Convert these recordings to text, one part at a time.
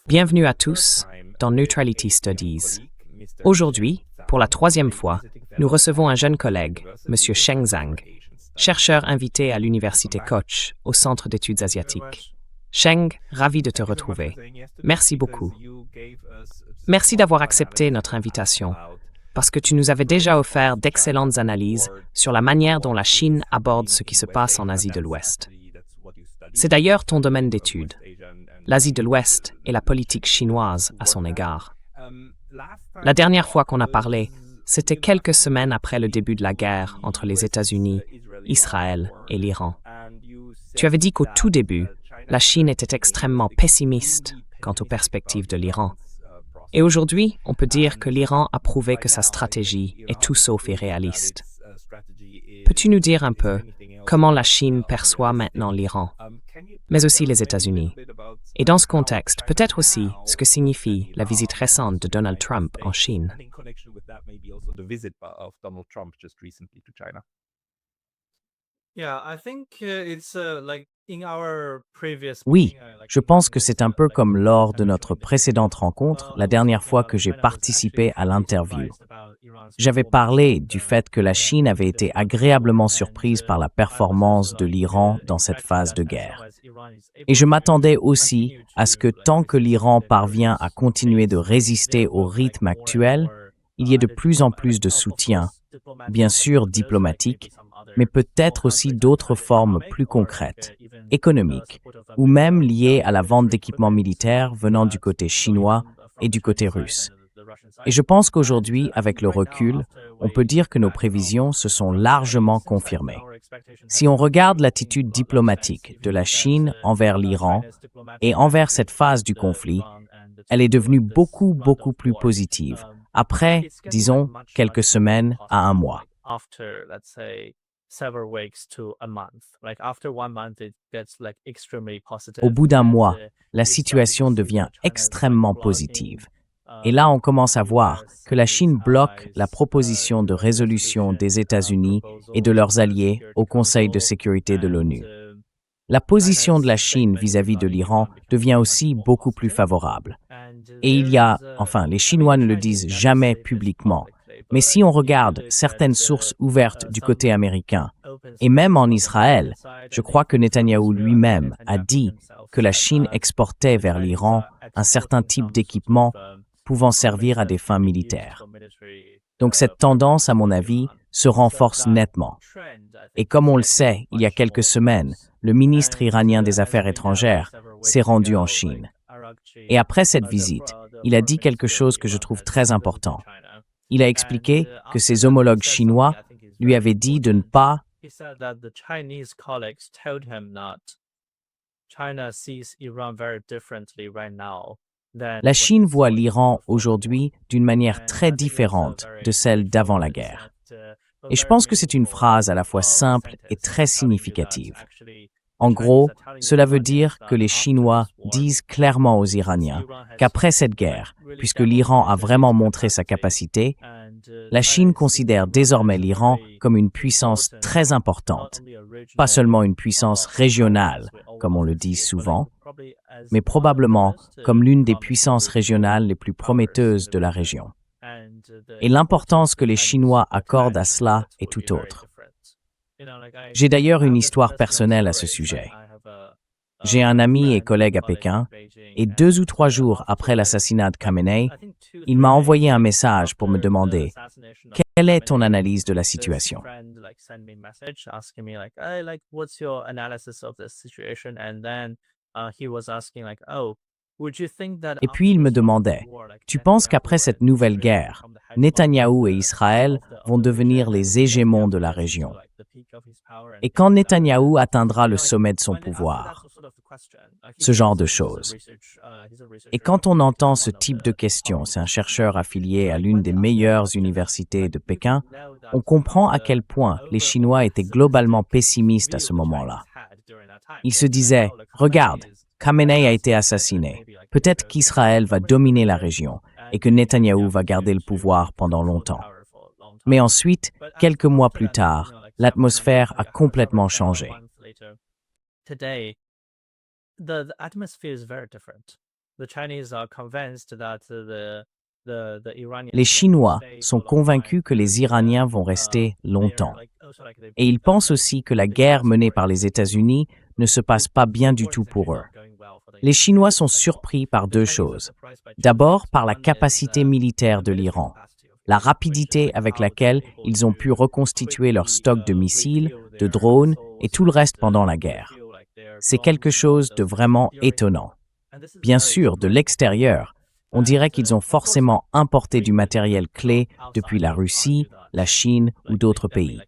Bienvenue à tous dans Neutrality Studies. Aujourd'hui, pour la troisième fois, nous recevons un jeune collègue, M. Sheng Zhang, chercheur invité à l'Université Koch, au Centre d'études asiatiques. Sheng, ravi de te retrouver. Merci beaucoup. Merci d'avoir accepté notre invitation, parce que tu nous avais déjà offert d'excellentes analyses sur la manière dont la Chine aborde ce qui se passe en Asie de l'Ouest. C'est d'ailleurs ton domaine d'étude, l'Asie de l'Ouest et la politique chinoise à son égard. La dernière fois qu'on a parlé, c'était quelques semaines après le début de la guerre entre les États-Unis, Israël et l'Iran. Tu avais dit qu'au tout début, la Chine était extrêmement pessimiste quant aux perspectives de l'Iran. Et aujourd'hui, on peut dire que l'Iran a prouvé que sa stratégie est tout sauf irréaliste. Peux-tu nous dire un peu comment la Chine perçoit maintenant l'Iran, mais aussi les États-Unis? Et dans ce contexte, peut-être aussi ce que signifie la visite récente de Donald Trump en Chine. Oui, je pense que c'est un peu comme lors de notre précédente rencontre, la dernière fois que j'ai participé à l'interview. J'avais parlé du fait que la Chine avait été agréablement surprise par la performance de l'Iran dans cette phase de guerre. Et je m'attendais aussi à ce que tant que l'Iran parvient à continuer de résister au rythme actuel, il y ait de plus en plus de soutien, bien sûr diplomatique, mais peut-être aussi d'autres formes plus concrètes, économiques, ou même liées à la vente d'équipements militaires venant du côté chinois et du côté russe. Et je pense qu'aujourd'hui, avec le recul, on peut dire que nos prévisions se sont largement confirmées. Si on regarde l'attitude diplomatique de la Chine envers l'Iran et envers cette phase du conflit, elle est devenue beaucoup plus positive, après, disons, quelques semaines à un mois. Au bout d'un mois, la situation devient extrêmement positive. Et là, on commence à voir que la Chine bloque la proposition de résolution des États-Unis et de leurs alliés au Conseil de sécurité de l'ONU. La position de la Chine vis-à-vis de l'Iran devient aussi beaucoup plus favorable. Et il y a, les Chinois ne le disent jamais publiquement, mais si on regarde certaines sources ouvertes du côté américain, et même en Israël, je crois que Netanyahou lui-même a dit que la Chine exportait vers l'Iran un certain type d'équipement pouvant servir à des fins militaires. Donc cette tendance, à mon avis, se renforce nettement. Et comme on le sait, il y a quelques semaines, le ministre iranien des Affaires étrangères s'est rendu en Chine. Et après cette visite, il a dit quelque chose que je trouve très important. Il a expliqué que ses homologues chinois lui avaient dit de ne pas La Chine voit l'Iran aujourd'hui d'une manière très différente de celle d'avant la guerre. Et je pense que c'est une phrase à la fois simple et très significative. En gros, cela veut dire que les Chinois disent clairement aux Iraniens qu'après cette guerre, puisque l'Iran a vraiment montré sa capacité, la Chine considère désormais l'Iran comme une puissance très importante, pas seulement une puissance régionale, comme on le dit souvent, mais probablement comme l'une des puissances régionales les plus prometteuses de la région. Et l'importance que les Chinois accordent à cela est tout autre. J'ai d'ailleurs une histoire personnelle à ce sujet. J'ai un ami et collègue à Pékin, et 2 ou 3 jours après l'assassinat de Khamenei, il m'a envoyé un message pour me demander « Quelle est ton analyse de la situation ?» Et puis il me demandait « Tu penses qu'après cette nouvelle guerre, Netanyahou et Israël vont devenir les hégémons de la région? Et quand Netanyahou atteindra le sommet de son pouvoir ?» Ce genre de choses. Et quand on entend ce type de questions, c'est un chercheur affilié à l'une des meilleures universités de Pékin, on comprend à quel point les Chinois étaient globalement pessimistes à ce moment-là. Ils se disaient « Regarde, Khamenei a été assassiné. Peut-être qu'Israël va dominer la région et que Netanyahou va garder le pouvoir pendant longtemps. » Mais ensuite, quelques mois plus tard, l'atmosphère a complètement changé. the atmosphere is very different. The Chinese are convinced that the Iranians Les Chinois sont convaincus que les Iraniens vont rester longtemps. Et ils pensent aussi que la guerre menée par les États-Unis ne se passe pas bien du tout pour eux. Les Chinois sont surpris par deux choses. D'abord, par la capacité militaire de l'Iran, la rapidité avec laquelle ils ont pu reconstituer leur stock de missiles, de drones et tout le reste pendant la guerre. C'est quelque chose de vraiment étonnant. Bien sûr, de l'extérieur, on dirait qu'ils ont forcément importé du matériel clé depuis la Russie, la Chine ou d'autres pays.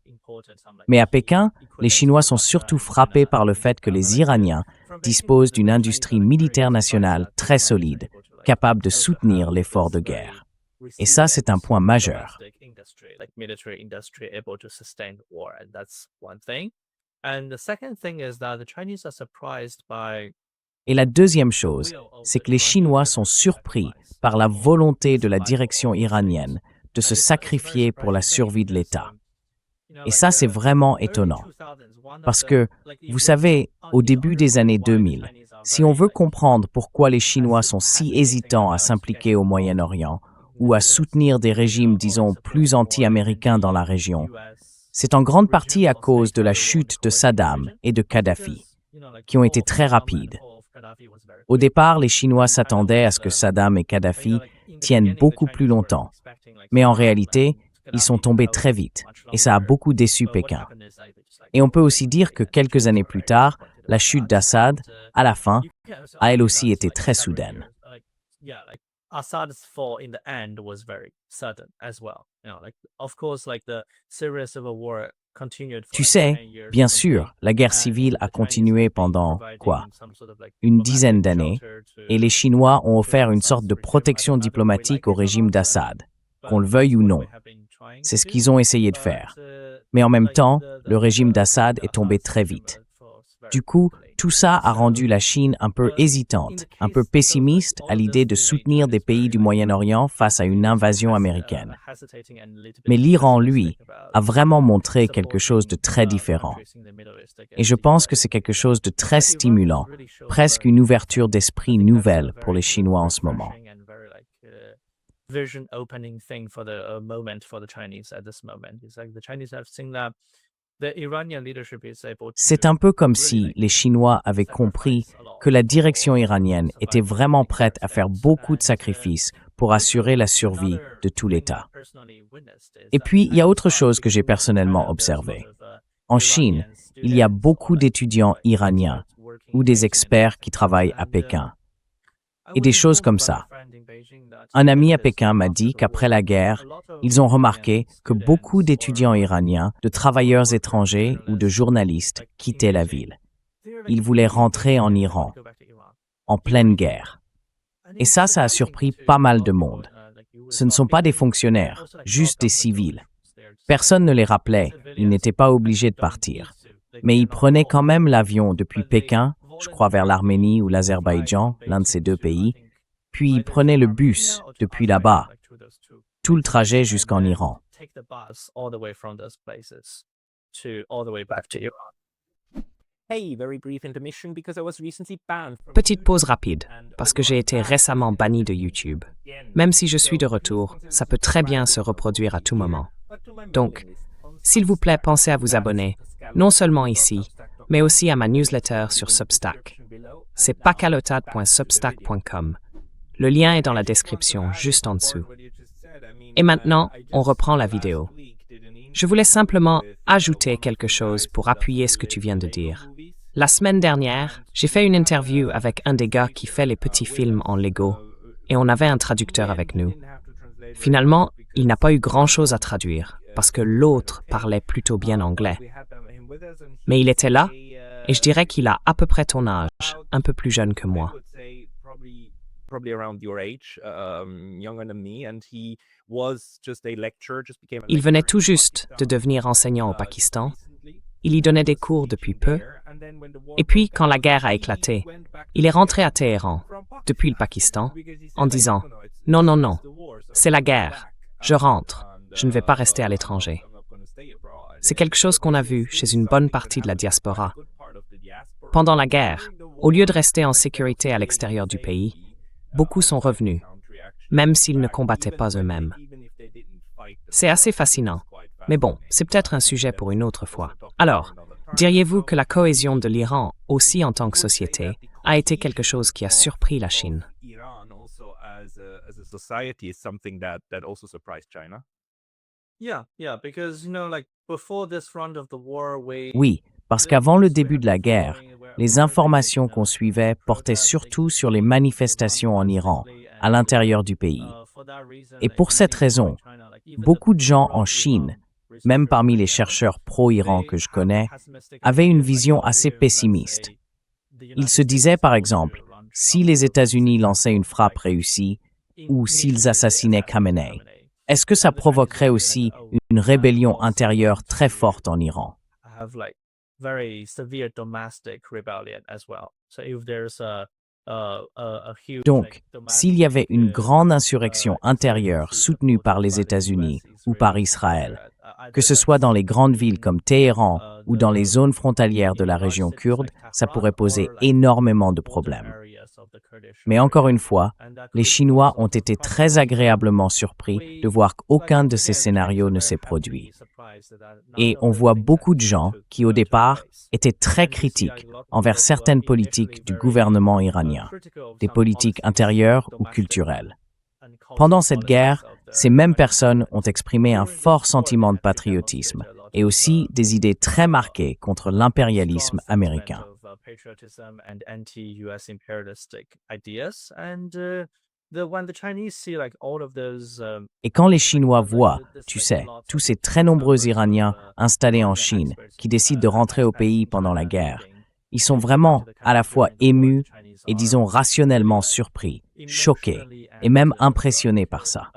Mais à Pékin, les Chinois sont surtout frappés par le fait que les Iraniens disposent d'une industrie militaire nationale très solide, capable de soutenir l'effort de guerre. Et ça, c'est un point majeur. Et la deuxième chose, c'est que les Chinois sont surpris par la volonté de la direction iranienne de se sacrifier pour la survie de l'État. Et ça, c'est vraiment étonnant. Parce que, vous savez, au début des années 2000, si on veut comprendre pourquoi les Chinois sont si hésitants à s'impliquer au Moyen-Orient ou à soutenir des régimes, disons, plus anti-américains dans la région, c'est en grande partie à cause de la chute de Saddam et de Kadhafi, qui ont été très rapides. Au départ, les Chinois s'attendaient à ce que Saddam et Kadhafi tiennent beaucoup plus longtemps. Mais en réalité, ils sont tombés très vite, et ça a beaucoup déçu Pékin. Et on peut aussi dire que quelques années plus tard, la chute d'Assad, à la fin, a elle aussi été très soudaine. Assad's fall in the end was very sudden as well. Of course, the Syria civil war continued. Tu sais, bien sûr, la guerre civile a continué pendant, une dizaine d'années, et les Chinois ont offert une sorte de protection diplomatique au régime d'Assad, qu'on le veuille ou non. C'est ce qu'ils ont essayé de faire. Mais en même temps, le régime d'Assad est tombé très vite. Du coup, tout ça a rendu la Chine un peu hésitante, un peu pessimiste à l'idée de soutenir des pays du Moyen-Orient face à une invasion américaine. Mais l'Iran, lui, a vraiment montré quelque chose de très différent. Et je pense que c'est quelque chose de très stimulant, presque une ouverture d'esprit nouvelle pour les Chinois en ce moment. Vision opening thing for the moment for the Chinese at this moment. It's like the Chinese have seen that the Iranian leadership is able to. C'est un peu comme si les Chinois avaient compris que la direction iranienne était vraiment prête à faire beaucoup de sacrifices pour assurer la survie de tout l'État. Et puis, il y a autre chose que j'ai personnellement observé. En Chine, il y a beaucoup d'étudiants iraniens ou des experts qui travaillent à Pékin. Et des choses comme ça. Un ami à Pékin m'a dit qu'après la guerre, ils ont remarqué que beaucoup d'étudiants iraniens, de travailleurs étrangers ou de journalistes quittaient la ville. Ils voulaient rentrer en Iran, en pleine guerre. Et ça a surpris pas mal de monde. Ce ne sont pas des fonctionnaires, juste des civils. Personne ne les rappelait, ils n'étaient pas obligés de partir. Mais ils prenaient quand même l'avion depuis Pékin, je crois vers l'Arménie ou l'Azerbaïdjan, l'un de ces deux pays, puis ils prenaient le bus depuis là-bas, tout le trajet jusqu'en Iran. Petite pause rapide, parce que j'ai été récemment banni de YouTube. Même si je suis de retour, ça peut très bien se reproduire à tout moment. Donc, s'il vous plaît, pensez à vous abonner, non seulement ici, mais aussi à ma newsletter sur Substack. C'est pacalotade.substack.com. Le lien est dans la description, juste en dessous. Et maintenant, on reprend la vidéo. Je voulais simplement ajouter quelque chose pour appuyer ce que tu viens de dire. La semaine dernière, j'ai fait une interview avec un des gars qui fait les petits films en Lego, et on avait un traducteur avec nous. Finalement, il n'a pas eu grand-chose à traduire, parce que l'autre parlait plutôt bien anglais. Mais il était là, et je dirais qu'il a à peu près ton âge, un peu plus jeune que moi. Il venait tout juste de devenir enseignant au Pakistan. Il y donnait des cours depuis peu. Et puis, quand la guerre a éclaté, il est rentré à Téhéran, depuis le Pakistan, en disant « Non, non, non, c'est la guerre. Je rentre. Je ne vais pas rester à l'étranger. » C'est quelque chose qu'on a vu chez une bonne partie de la diaspora. Pendant la guerre, Au lieu de rester en sécurité à l'extérieur du pays, beaucoup sont revenus, même s'ils ne combattaient pas eux-mêmes. C'est assez fascinant, mais bon, c'est peut-être un sujet pour une autre fois. Alors, diriez-vous que la cohésion de l'Iran, aussi en tant que société, a été quelque chose qui a surpris la Chine? Oui, parce qu'avant le début de la guerre, les informations qu'on suivait portaient surtout sur les manifestations en Iran, à l'intérieur du pays. Et pour cette raison, beaucoup de gens en Chine, même parmi les chercheurs pro-Iran que je connais, avaient une vision assez pessimiste. Ils se disaient, par exemple, si les États-Unis lançaient une frappe réussie ou s'ils assassinaient Khamenei, est-ce que ça provoquerait aussi une rébellion intérieure très forte en Iran? Donc, s'il y avait une grande insurrection intérieure soutenue par les États-Unis ou par Israël, que ce soit dans les grandes villes comme Téhéran ou dans les zones frontalières de la région kurde, ça pourrait poser énormément de problèmes. Mais encore une fois, les Chinois ont été très agréablement surpris de voir qu'aucun de ces scénarios ne s'est produit. Et on voit beaucoup de gens qui, au départ, étaient très critiques envers certaines politiques du gouvernement iranien, des politiques intérieures ou culturelles. Pendant cette guerre, ces mêmes personnes ont exprimé un fort sentiment de patriotisme et aussi des idées très marquées contre l'impérialisme américain. Et quand les Chinois voient, tu sais, tous ces très nombreux Iraniens installés en Chine qui décident de rentrer au pays pendant la guerre, ils sont vraiment à la fois émus et disons rationnellement surpris, choqués et même impressionnés par ça.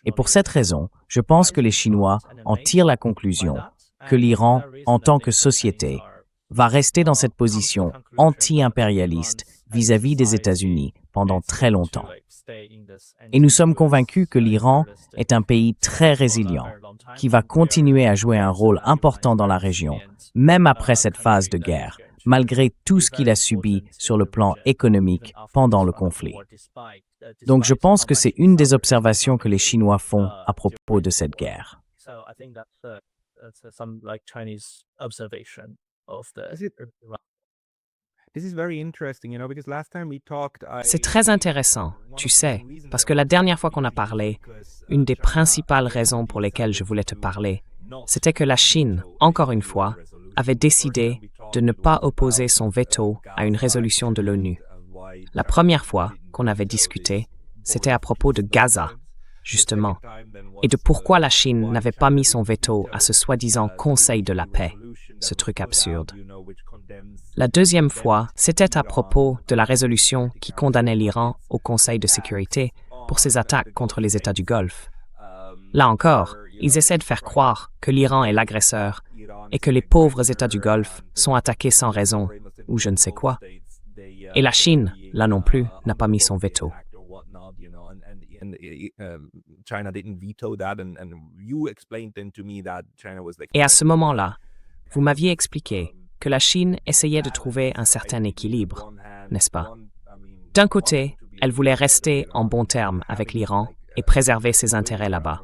Et pour cette raison, je pense que les Chinois en tirent la conclusion que l'Iran, en tant que société, va rester dans cette position anti-impérialiste vis-à-vis des États-Unis pendant très longtemps. Et nous sommes convaincus que l'Iran est un pays très résilient, qui va continuer à jouer un rôle important dans la région, même après cette phase de guerre, malgré tout ce qu'il a subi sur le plan économique pendant le conflit. Donc je pense que c'est une des observations que les Chinois font à propos de cette guerre. C'est très intéressant, tu sais, parce que la dernière fois qu'on a parlé, une des principales raisons pour lesquelles je voulais te parler, c'était que la Chine, encore une fois, avait décidé de ne pas opposer son veto à une résolution de l'ONU. La première fois qu'on avait discuté, c'était à propos de Gaza, justement, et de pourquoi la Chine n'avait pas mis son veto à ce soi-disant Conseil de la paix, ce truc absurde. La deuxième fois, c'était à propos de la résolution qui condamnait l'Iran au Conseil de sécurité pour ses attaques contre les États du Golfe. Là encore, ils essaient de faire croire que l'Iran est l'agresseur et que les pauvres États du Golfe sont attaqués sans raison, ou je ne sais quoi. Et la Chine, là non plus, n'a pas mis son veto. Et à ce moment-là, vous m'aviez expliqué que la Chine essayait de trouver un certain équilibre, n'est-ce pas? D'un côté, elle voulait rester en bons termes avec l'Iran et préserver ses intérêts là-bas.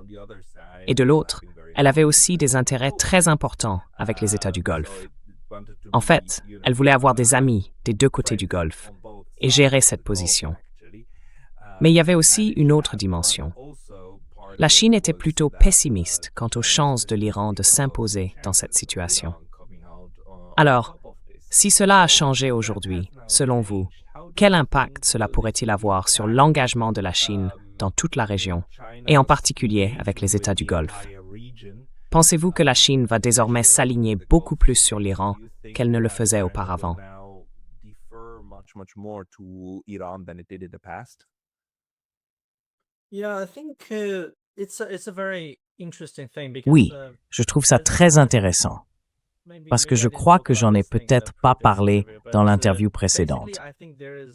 Et de l'autre, elle avait aussi des intérêts très importants avec les États du Golfe. En fait, elle voulait avoir des amis des deux côtés du Golfe et gérer cette position. Mais il y avait aussi une autre dimension. La Chine était plutôt pessimiste quant aux chances de l'Iran de s'imposer dans cette situation. Alors, si cela a changé aujourd'hui, selon vous, quel impact cela pourrait-il avoir sur l'engagement de la Chine dans toute la région, et en particulier avec les États du Golfe? Pensez-vous que la Chine va désormais s'aligner beaucoup plus sur l'Iran qu'elle ne le faisait auparavant? Oui, je trouve ça très intéressant, parce que je crois que j'en ai peut-être pas parlé dans l'interview précédente.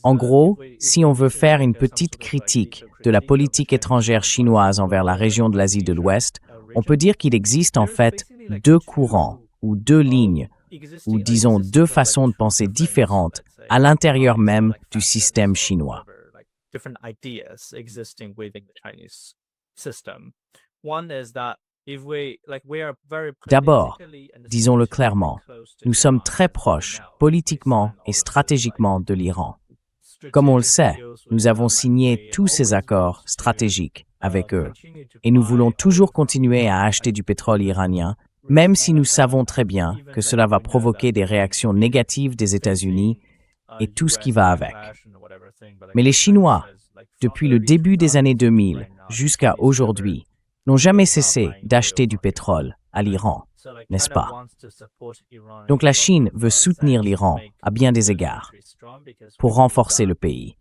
En gros, si on veut faire une petite critique de la politique étrangère chinoise envers la région de l'Asie de l'Ouest, on peut dire qu'il existe en fait deux courants, ou deux lignes, ou disons deux façons de penser différentes à l'intérieur même du système chinois. Different ideas existing within the Chinese system. One is that if we are very D'abord, politically and disons-le strategically clairement, close to nous sommes Iran très proches, now. politiquement et stratégiquement de l'Iran. Comme on le sait, nous avons signé tous ces accords stratégiques avec eux, et nous voulons toujours continuer à acheter du pétrole iranien, même si nous savons très bien que cela va provoquer des réactions négatives des États-Unis et tout ce qui va avec. Mais les Chinois, depuis le début des années 2000 jusqu'à aujourd'hui, n'ont jamais cessé d'acheter du pétrole à l'Iran, n'est-ce pas? Donc la Chine veut soutenir l'Iran à bien des égards pour renforcer le pays.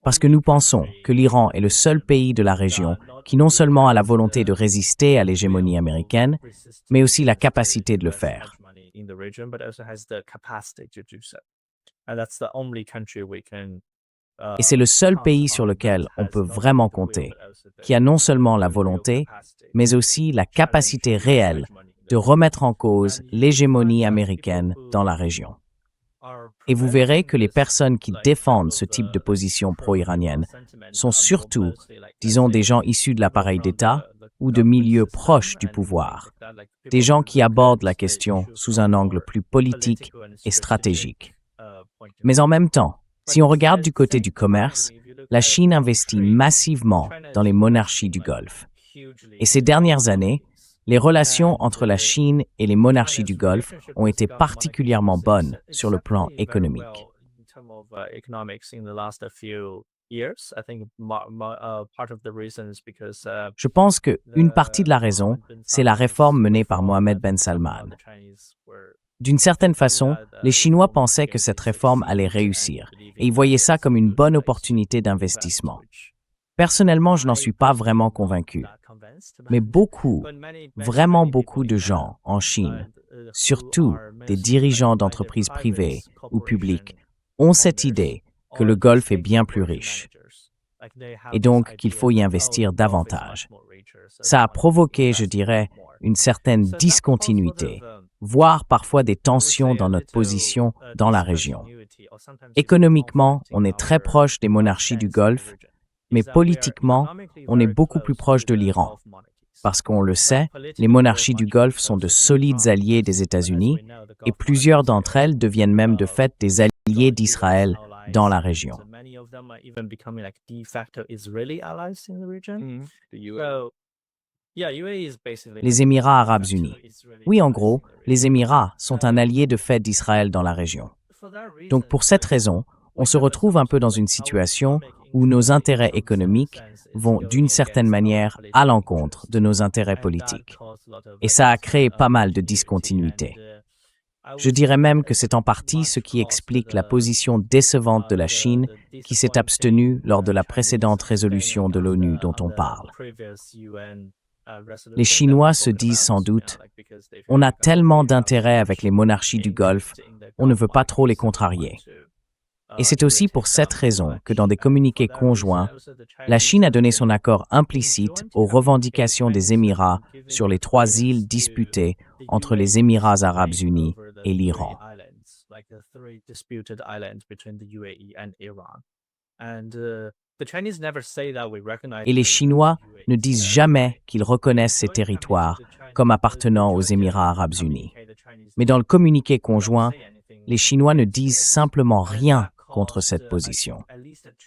Parce que nous pensons que l'Iran est le seul pays de la région qui non seulement a la volonté de résister à l'hégémonie américaine, mais aussi la capacité de le faire. Et c'est le seul pays sur lequel on peut vraiment compter, qui a non seulement la volonté, mais aussi la capacité réelle de remettre en cause l'hégémonie américaine dans la région. Et vous verrez que les personnes qui défendent ce type de position pro-iranienne sont surtout, disons, des gens issus de l'appareil d'État ou de milieux proches du pouvoir, des gens qui abordent la question sous un angle plus politique et stratégique. Mais en même temps, si on regarde du côté du commerce, la Chine investit massivement dans les monarchies du Golfe. Et ces dernières années, les relations entre la Chine et les monarchies du Golfe ont été particulièrement bonnes sur le plan économique. Je pense qu'une partie de la raison, c'est la réforme menée par Mohammed Ben Salman. D'une certaine façon, les Chinois pensaient que cette réforme allait réussir, et ils voyaient ça comme une bonne opportunité d'investissement. Personnellement, je n'en suis pas vraiment convaincu. Mais beaucoup, vraiment beaucoup de gens en Chine, surtout des dirigeants d'entreprises privées ou publiques, ont cette idée que le Golfe est bien plus riche et donc qu'il faut y investir davantage. Ça a provoqué, je dirais, une certaine discontinuité, voire parfois des tensions dans notre position dans la région. Économiquement, on est très proche des monarchies du Golfe, mais politiquement, on est beaucoup plus proche de l'Iran. Parce qu'on le sait, les monarchies du Golfe sont de solides alliés des États-Unis et plusieurs d'entre elles deviennent même de fait des alliés d'Israël dans la région. Les Émirats arabes unis. Oui, en gros, les Émirats sont un allié de fait d'Israël dans la région. Donc pour cette raison, on se retrouve un peu dans une situation où nos intérêts économiques vont d'une certaine manière à l'encontre de nos intérêts politiques. Et ça a créé pas mal de discontinuités. Je dirais même que c'est en partie ce qui explique la position décevante de la Chine qui s'est abstenue lors de la précédente résolution de l'ONU dont on parle. Les Chinois se disent sans doute « On a tellement d'intérêts avec les monarchies du Golfe, on ne veut pas trop les contrarier ». Et c'est aussi pour cette raison que dans des communiqués conjoints, la Chine a donné son accord implicite aux revendications des Émirats sur les 3 îles disputées entre les Émirats arabes unis et l'Iran. Et les Chinois ne disent jamais qu'ils reconnaissent ces territoires comme appartenant aux Émirats arabes unis. Mais dans le communiqué conjoint, les Chinois ne disent simplement rien contre cette position.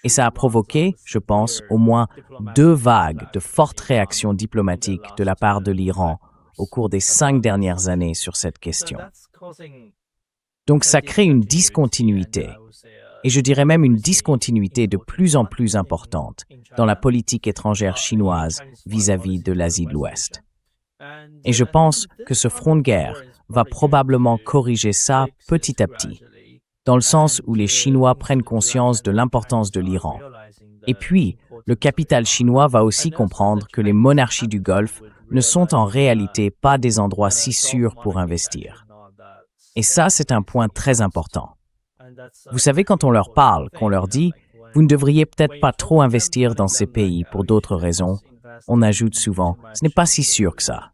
Et ça a provoqué, je pense, au moins 2 vagues de fortes réactions diplomatiques de la part de l'Iran au cours des 5 dernières années sur cette question. Donc ça crée une discontinuité, et je dirais même une discontinuité de plus en plus importante dans la politique étrangère chinoise vis-à-vis de l'Asie de l'Ouest. Et je pense que ce front de guerre va probablement corriger ça petit à petit, dans le sens où les Chinois prennent conscience de l'importance de l'Iran. Et puis, le capital chinois va aussi comprendre que les monarchies du Golfe ne sont en réalité pas des endroits si sûrs pour investir. Et ça, c'est un point très important. Vous savez, quand on leur parle, qu'on leur dit « Vous ne devriez peut-être pas trop investir dans ces pays pour d'autres raisons », on ajoute souvent « Ce n'est pas si sûr que ça ».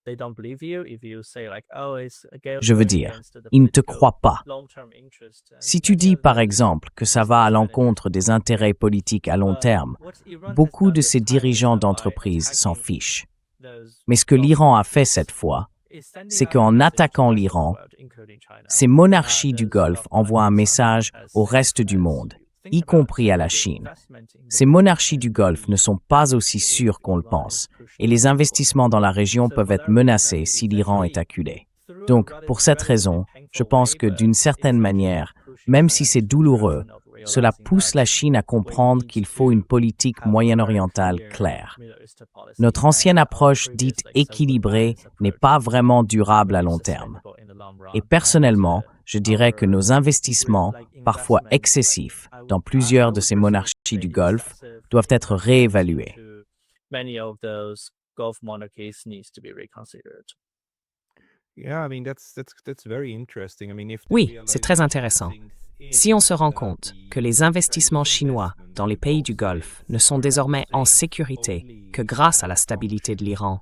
they don't believe you if you say like, oh, it's Je veux dire, ils ne te croient pas. long-term interest. And Si tu many dis of par the exemple que ça va à l'encontre des intérêts politiques à long terme, what Iran has beaucoup done de this ces time is dirigeants that by d'entreprise s'en attacking fichent. those Mais ce que Gulf l'Iran a fait countries, cette fois, is sending c'est out a qu'en message attaquant to the rest of the l'Iran, world, including China, ces monarchies du Golfe envoient un message au reste du monde, y compris à la Chine. Ces monarchies du Golfe ne sont pas aussi sûres qu'on le pense, et les investissements dans la région peuvent être menacés si l'Iran est acculé. Donc, pour cette raison, je pense que d'une certaine manière, même si c'est douloureux, cela pousse la Chine à comprendre qu'il faut une politique moyen-orientale claire. Notre ancienne approche dite équilibrée n'est pas vraiment durable à long terme. Et personnellement, je dirais que nos investissements, parfois excessifs, dans plusieurs de ces monarchies du Golfe, doivent être réévalués. Many of those Gulf monarchies needs to be reconsidered. Oui, c'est très intéressant. Si on se rend compte que les investissements chinois dans les pays du Golfe ne sont désormais en sécurité que grâce à la stabilité de l'Iran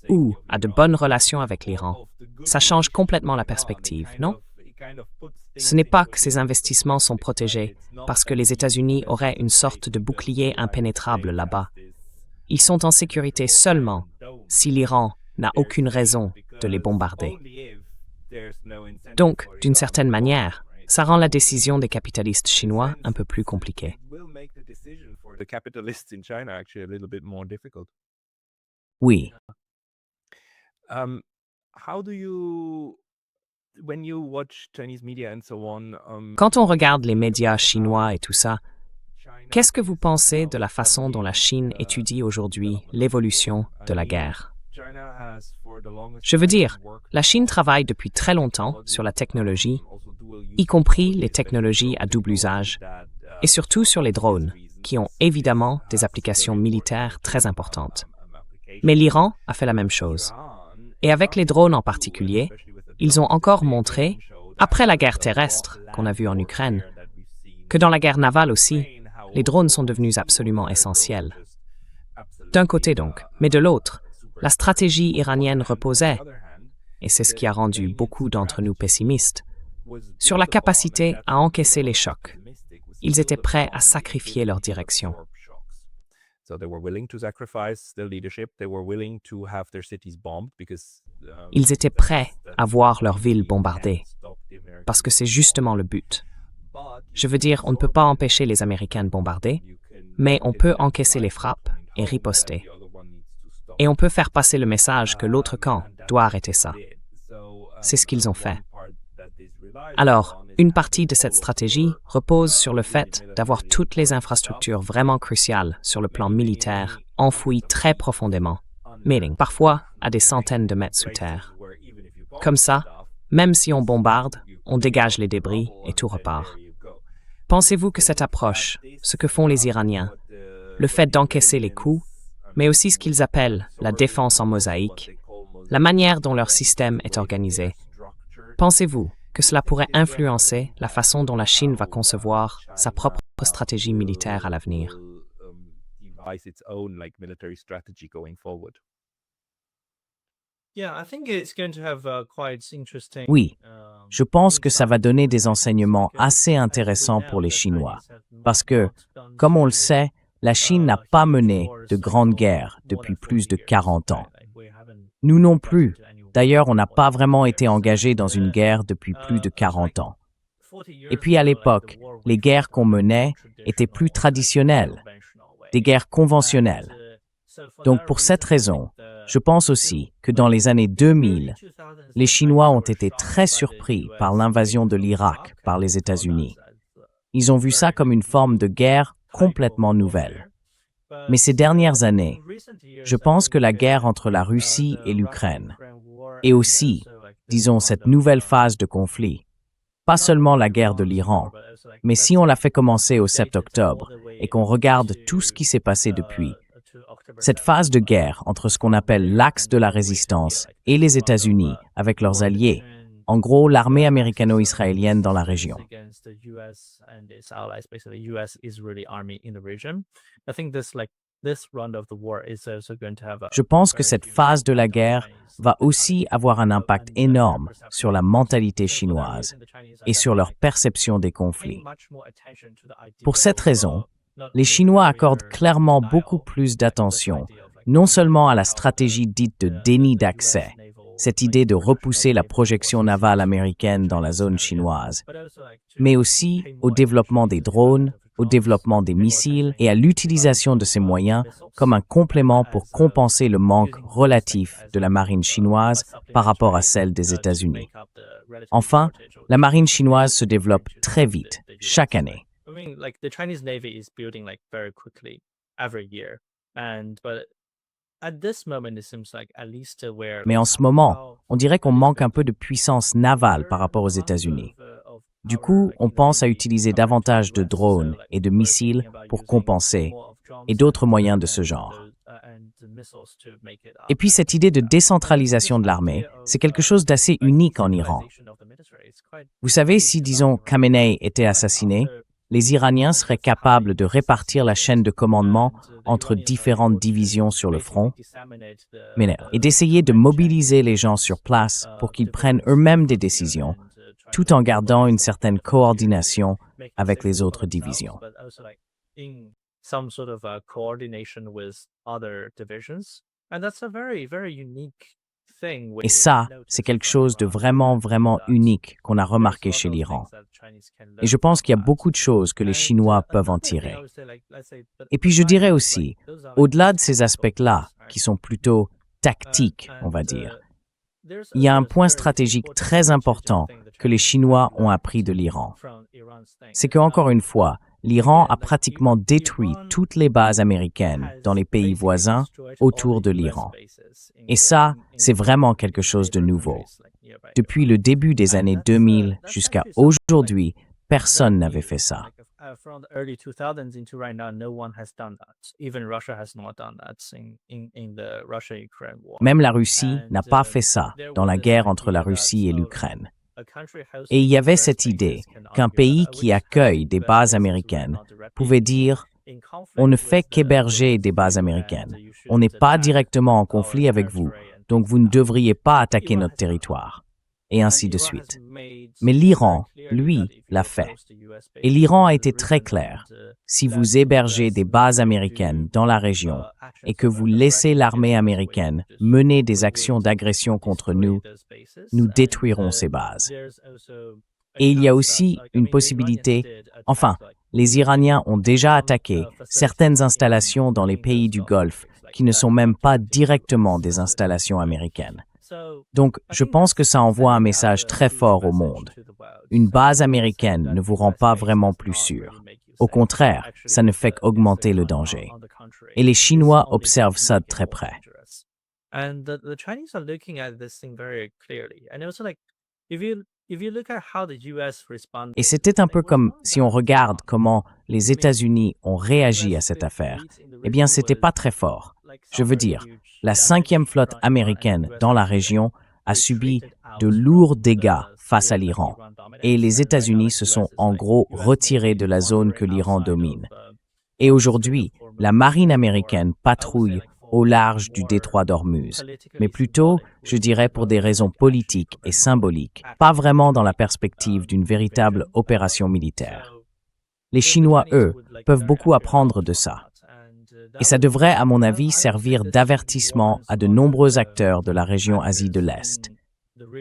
ou à de bonnes relations avec l'Iran, ça change complètement la perspective, non? Ce n'est pas que ces investissements sont protégés parce que les États-Unis auraient une sorte de bouclier impénétrable là-bas. Ils sont en sécurité seulement si l'Iran n'a aucune raison de les bombarder. Donc, d'une certaine manière, ça rend la décision des capitalistes chinois un peu plus compliquée. Oui, Quand on regarde les médias chinois et tout ça, qu'est-ce que vous pensez de la façon dont la Chine étudie aujourd'hui l'évolution de la guerre? Je veux dire, la Chine travaille depuis très longtemps sur la technologie, y compris les technologies à double usage, et surtout sur les drones, qui ont évidemment des applications militaires très importantes. Mais l'Iran a fait la même chose. Et avec les drones en particulier, ils ont encore montré, après la guerre terrestre qu'on a vue en Ukraine, que dans la guerre navale aussi, les drones sont devenus absolument essentiels. D'un côté donc, mais de l'autre, la stratégie iranienne reposait, et c'est ce qui a rendu beaucoup d'entre nous pessimistes, sur la capacité à encaisser les chocs. Ils étaient prêts à sacrifier leur direction. Ils étaient prêts à voir leur ville bombardée, parce que c'est justement le but. Je veux dire, on ne peut pas empêcher les Américains de bombarder, mais on peut encaisser les frappes et riposter. Et on peut faire passer le message que l'autre camp doit arrêter ça. C'est ce qu'ils ont fait. Alors, une partie de cette stratégie repose sur le fait d'avoir toutes les infrastructures vraiment cruciales sur le plan militaire enfouies très profondément, meaning parfois à des centaines de mètres sous terre. Comme ça, même si on bombarde, on dégage les débris et tout repart. Pensez-vous que cette approche, ce que font les Iraniens, le fait d'encaisser les coups, mais aussi ce qu'ils appellent la défense en mosaïque, la manière dont leur système est organisé, pensez-vous que cela pourrait influencer la façon dont la Chine va concevoir sa propre stratégie militaire à l'avenir? oui. Je pense que ça va donner des enseignements assez intéressants pour les Chinois, parce que, comme on le sait, la Chine n'a pas mené de grande guerre depuis plus de 40 ans. Nous non plus. D'ailleurs, on n'a pas vraiment été engagé dans une guerre depuis plus de 40 ans. Et puis à l'époque, les guerres qu'on menait étaient plus traditionnelles, des guerres conventionnelles. Donc pour cette raison, je pense aussi que dans les années 2000, les Chinois ont été très surpris par l'invasion de l'Irak par les États-Unis. Ils ont vu ça comme une forme de guerre complètement nouvelle. Mais ces dernières années, je pense que la guerre entre la Russie et l'Ukraine, et aussi, disons, cette nouvelle phase de conflit, pas seulement la guerre de l'Iran, mais si on l'a fait commencer au 7 octobre et qu'on regarde tout ce qui s'est passé depuis, cette phase de guerre entre ce qu'on appelle l'axe de la résistance et les États-Unis avec leurs alliés, en gros l'armée américano-israélienne dans la région. Je pense que cette phase de la guerre va aussi avoir un impact énorme sur la mentalité chinoise et sur leur perception des conflits. Pour cette raison, les Chinois accordent clairement beaucoup plus d'attention, non seulement à la stratégie dite de déni d'accès, cette idée de repousser la projection navale américaine dans la zone chinoise, mais aussi au développement des drones, au développement des missiles et à l'utilisation de ces moyens comme un complément pour compenser le manque relatif de la marine chinoise par rapport à celle des États-Unis. Enfin, la marine chinoise se développe très vite, chaque année. Mais en ce moment, on dirait qu'on manque un peu de puissance navale par rapport aux États-Unis. Du coup, on pense à utiliser davantage de drones et de missiles pour compenser, et d'autres moyens de ce genre. Et puis cette idée de décentralisation de l'armée, c'est quelque chose d'assez unique en Iran. Vous savez, si, disons, Khamenei était assassiné, les Iraniens seraient capables de répartir la chaîne de commandement entre différentes divisions sur le front, et d'essayer de mobiliser les gens sur place pour qu'ils prennent eux-mêmes des décisions, tout en gardant une certaine coordination avec les autres divisions. Et ça, c'est quelque chose de vraiment, vraiment unique qu'on a remarqué chez l'Iran. Et je pense qu'il y a beaucoup de choses que les Chinois peuvent en tirer. Et puis je dirais aussi, au-delà de ces aspects-là, qui sont plutôt tactiques, on va dire, il y a un point stratégique très important que les Chinois ont appris de l'Iran. C'est qu'encore une fois, l'Iran a pratiquement détruit toutes les bases américaines dans les pays voisins autour de l'Iran. Et ça, c'est vraiment quelque chose de nouveau. Depuis le début des années 2000 jusqu'à aujourd'hui, personne n'avait fait ça. Même la Russie n'a pas fait ça dans la guerre entre la Russie et l'Ukraine. Et il y avait cette idée qu'un pays qui accueille des bases américaines pouvait dire « On ne fait qu'héberger des bases américaines. On n'est pas directement en conflit avec vous, donc vous ne devriez pas attaquer notre territoire. » Et ainsi de suite. Mais l'Iran, lui, l'a fait. Et l'Iran a été très clair. Si vous hébergez des bases américaines dans la région et que vous laissez l'armée américaine mener des actions d'agression contre nous, nous détruirons ces bases. Et il y a aussi une possibilité, enfin, les Iraniens ont déjà attaqué certaines installations dans les pays du Golfe qui ne sont même pas directement des installations américaines. Donc, je pense que ça envoie un message très fort au monde. Une base américaine ne vous rend pas vraiment plus sûr. Au contraire, ça ne fait qu'augmenter le danger. Et les Chinois observent ça de très près. Et c'était un peu comme si on regarde comment les États-Unis ont réagi à cette affaire. Eh bien, c'était pas très fort. Je veux dire, la 5e flotte américaine dans la région a subi de lourds dégâts face à l'Iran, et les États-Unis se sont en gros retirés de la zone que l'Iran domine. Et aujourd'hui, la marine américaine patrouille au large du détroit d'Ormuz, mais plutôt, je dirais, pour des raisons politiques et symboliques, pas vraiment dans la perspective d'une véritable opération militaire. Les Chinois, eux, peuvent beaucoup apprendre de ça. Et ça devrait, à mon avis, servir d'avertissement à de nombreux acteurs de la région Asie de l'Est.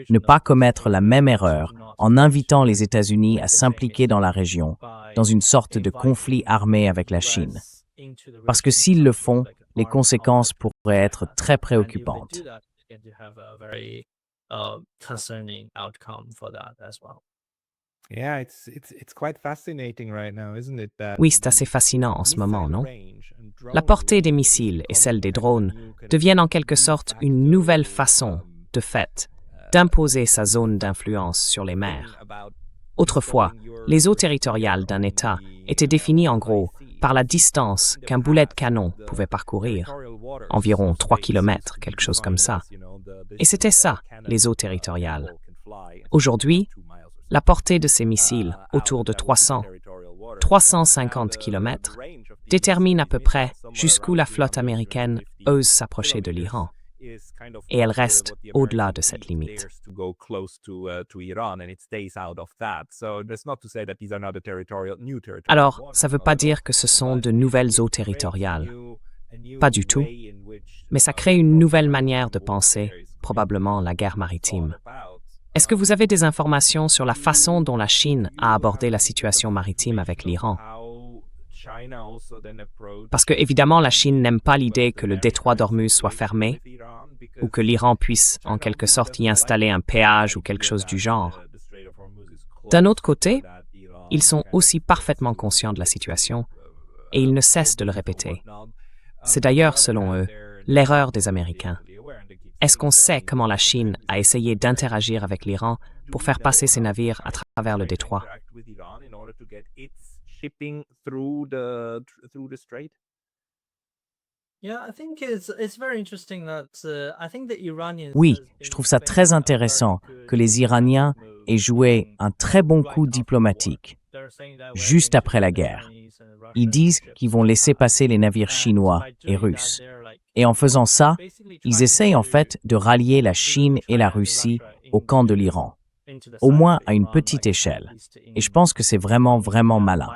Ne pas commettre la même erreur en invitant les États-Unis à s'impliquer dans la région, dans une sorte de conflit armé avec la Chine. Parce que s'ils le font, les conséquences pourraient être très préoccupantes. Oui, c'est assez fascinant en ce moment, non? La portée des missiles et celle des drones deviennent en quelque sorte une nouvelle façon, de fait, d'imposer sa zone d'influence sur les mers. Autrefois, les eaux territoriales d'un État étaient définies en gros par la distance qu'un boulet de canon pouvait parcourir, environ 3 km, quelque chose comme ça. Et c'était ça, les eaux territoriales. Aujourd'hui, la portée de ces missiles, autour de 300, 350 km, détermine à peu près jusqu'où la flotte américaine ose s'approcher de l'Iran. Et elle reste au-delà de cette limite. Alors, ça ne veut pas dire que ce sont de nouvelles eaux territoriales. Pas du tout. Mais ça crée une nouvelle manière de penser, probablement la guerre maritime. Est-ce que vous avez des informations sur la façon dont la Chine a abordé la situation maritime avec l'Iran? Parce que, évidemment, la Chine n'aime pas l'idée que le détroit d'Ormuz soit fermé ou que l'Iran puisse, en quelque sorte, y installer un péage ou quelque chose du genre. D'un autre côté, ils sont aussi parfaitement conscients de la situation et ils ne cessent de le répéter. C'est d'ailleurs, selon eux, l'erreur des Américains. Est-ce qu'on sait comment la Chine a essayé d'interagir avec l'Iran pour faire passer ses navires à travers le détroit? Oui, je trouve ça très intéressant que les Iraniens aient joué un très bon coup diplomatique juste après la guerre. Ils disent qu'ils vont laisser passer les navires chinois et russes. Et en faisant ça, ils essayent en fait de rallier la Chine et la Russie au camp de l'Iran, au moins à une petite échelle. Et je pense que c'est vraiment, vraiment malin.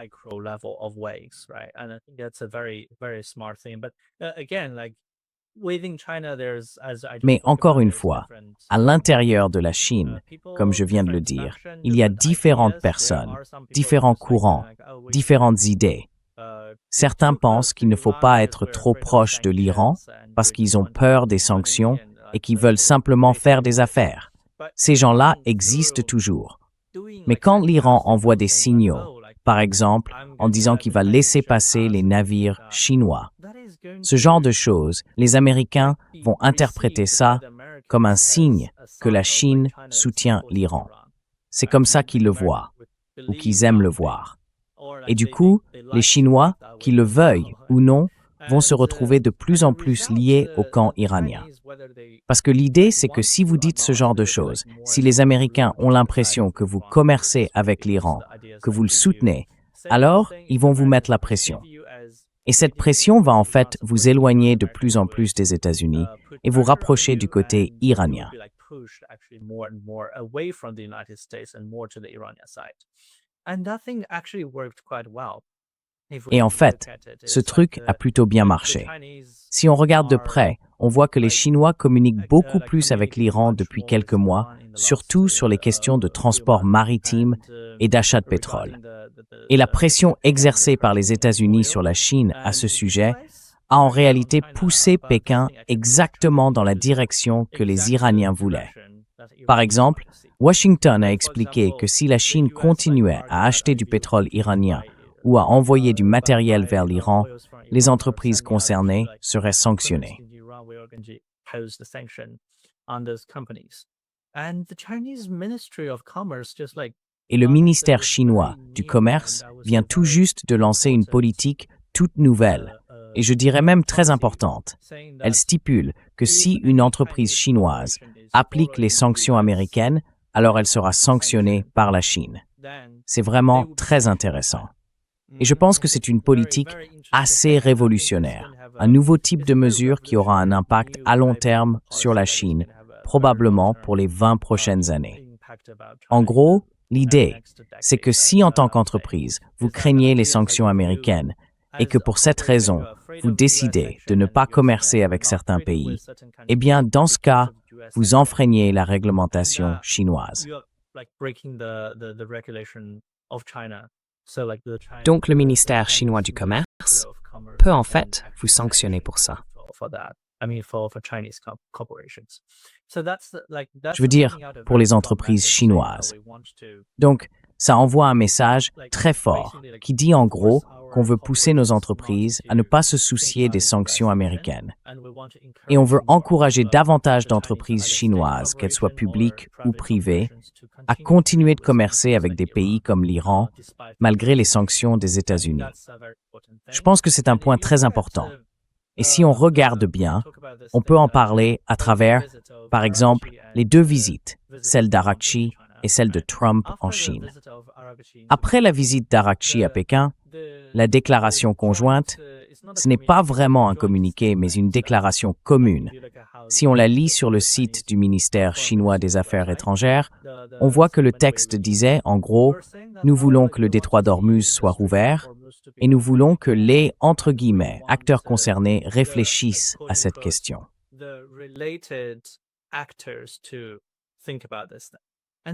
Mais encore une fois, à l'intérieur de la Chine, comme je viens de le dire, il y a différentes personnes, différents courants, différentes idées. Certains pensent qu'il ne faut pas être trop proche de l'Iran parce qu'ils ont peur des sanctions et qu'ils veulent simplement faire des affaires. Ces gens-là existent toujours. Mais quand l'Iran envoie des signaux, par exemple en disant qu'il va laisser passer les navires chinois, ce genre de choses, les Américains vont interpréter ça comme un signe que la Chine soutient l'Iran. C'est comme ça qu'ils le voient, ou qu'ils aiment le voir. Et du coup, les Chinois, qu'ils le veuillent ou non, vont se retrouver de plus en plus liés au camp iranien. Parce que l'idée, c'est que si vous dites ce genre de choses, si les Américains ont l'impression que vous commercez avec l'Iran, que vous le soutenez, alors ils vont vous mettre la pression. Et cette pression va en fait vous éloigner de plus en plus des États-Unis et vous rapprocher du côté iranien. Et en fait, ce truc a plutôt bien marché. Si on regarde de près, on voit que les Chinois communiquent beaucoup plus avec l'Iran depuis quelques mois, surtout sur les questions de transport maritime et d'achat de pétrole. Et la pression exercée par les États-Unis sur la Chine à ce sujet a en réalité poussé Pékin exactement dans la direction que les Iraniens voulaient. Par exemple, Washington a expliqué que si la Chine continuait à acheter du pétrole iranien ou à envoyer du matériel vers l'Iran, les entreprises concernées seraient sanctionnées. Et le ministère chinois du Commerce vient tout juste de lancer une politique toute nouvelle, et je dirais même très importante. Elle stipule que si une entreprise chinoise applique les sanctions américaines, alors elle sera sanctionnée par la Chine. C'est vraiment très intéressant. Et je pense que c'est une politique assez révolutionnaire, un nouveau type de mesure qui aura un impact à long terme sur la Chine, probablement pour les 20 prochaines années. En gros, l'idée, c'est que si en tant qu'entreprise, vous craignez les sanctions américaines et que pour cette raison, vous décidez de ne pas commercer avec certains pays, eh bien, dans ce cas, vous enfreignez la réglementation chinoise. Donc, le ministère chinois du Commerce peut en fait vous sanctionner pour ça. Je veux dire, pour les entreprises chinoises. Donc, ça envoie un message très fort qui dit en gros qu'on veut pousser nos entreprises à ne pas se soucier des sanctions américaines. Et on veut encourager davantage d'entreprises chinoises, qu'elles soient publiques ou privées, à continuer de commercer avec des pays comme l'Iran, malgré les sanctions des États-Unis. Je pense que c'est un point très important. Et si on regarde bien, on peut en parler à travers, par exemple, les deux visites, celle d'Arakchi et celle de Trump en Chine. Après la visite d'Arakchi à Pékin, La déclaration conjointe, ce n'est pas vraiment un communiqué, mais une déclaration commune. Si on la lit sur le site du ministère chinois des Affaires étrangères, on voit que le texte disait, en gros, « Nous voulons que le détroit d'Ormuz soit rouvert et nous voulons que les, entre guillemets, acteurs concernés réfléchissent à cette question. »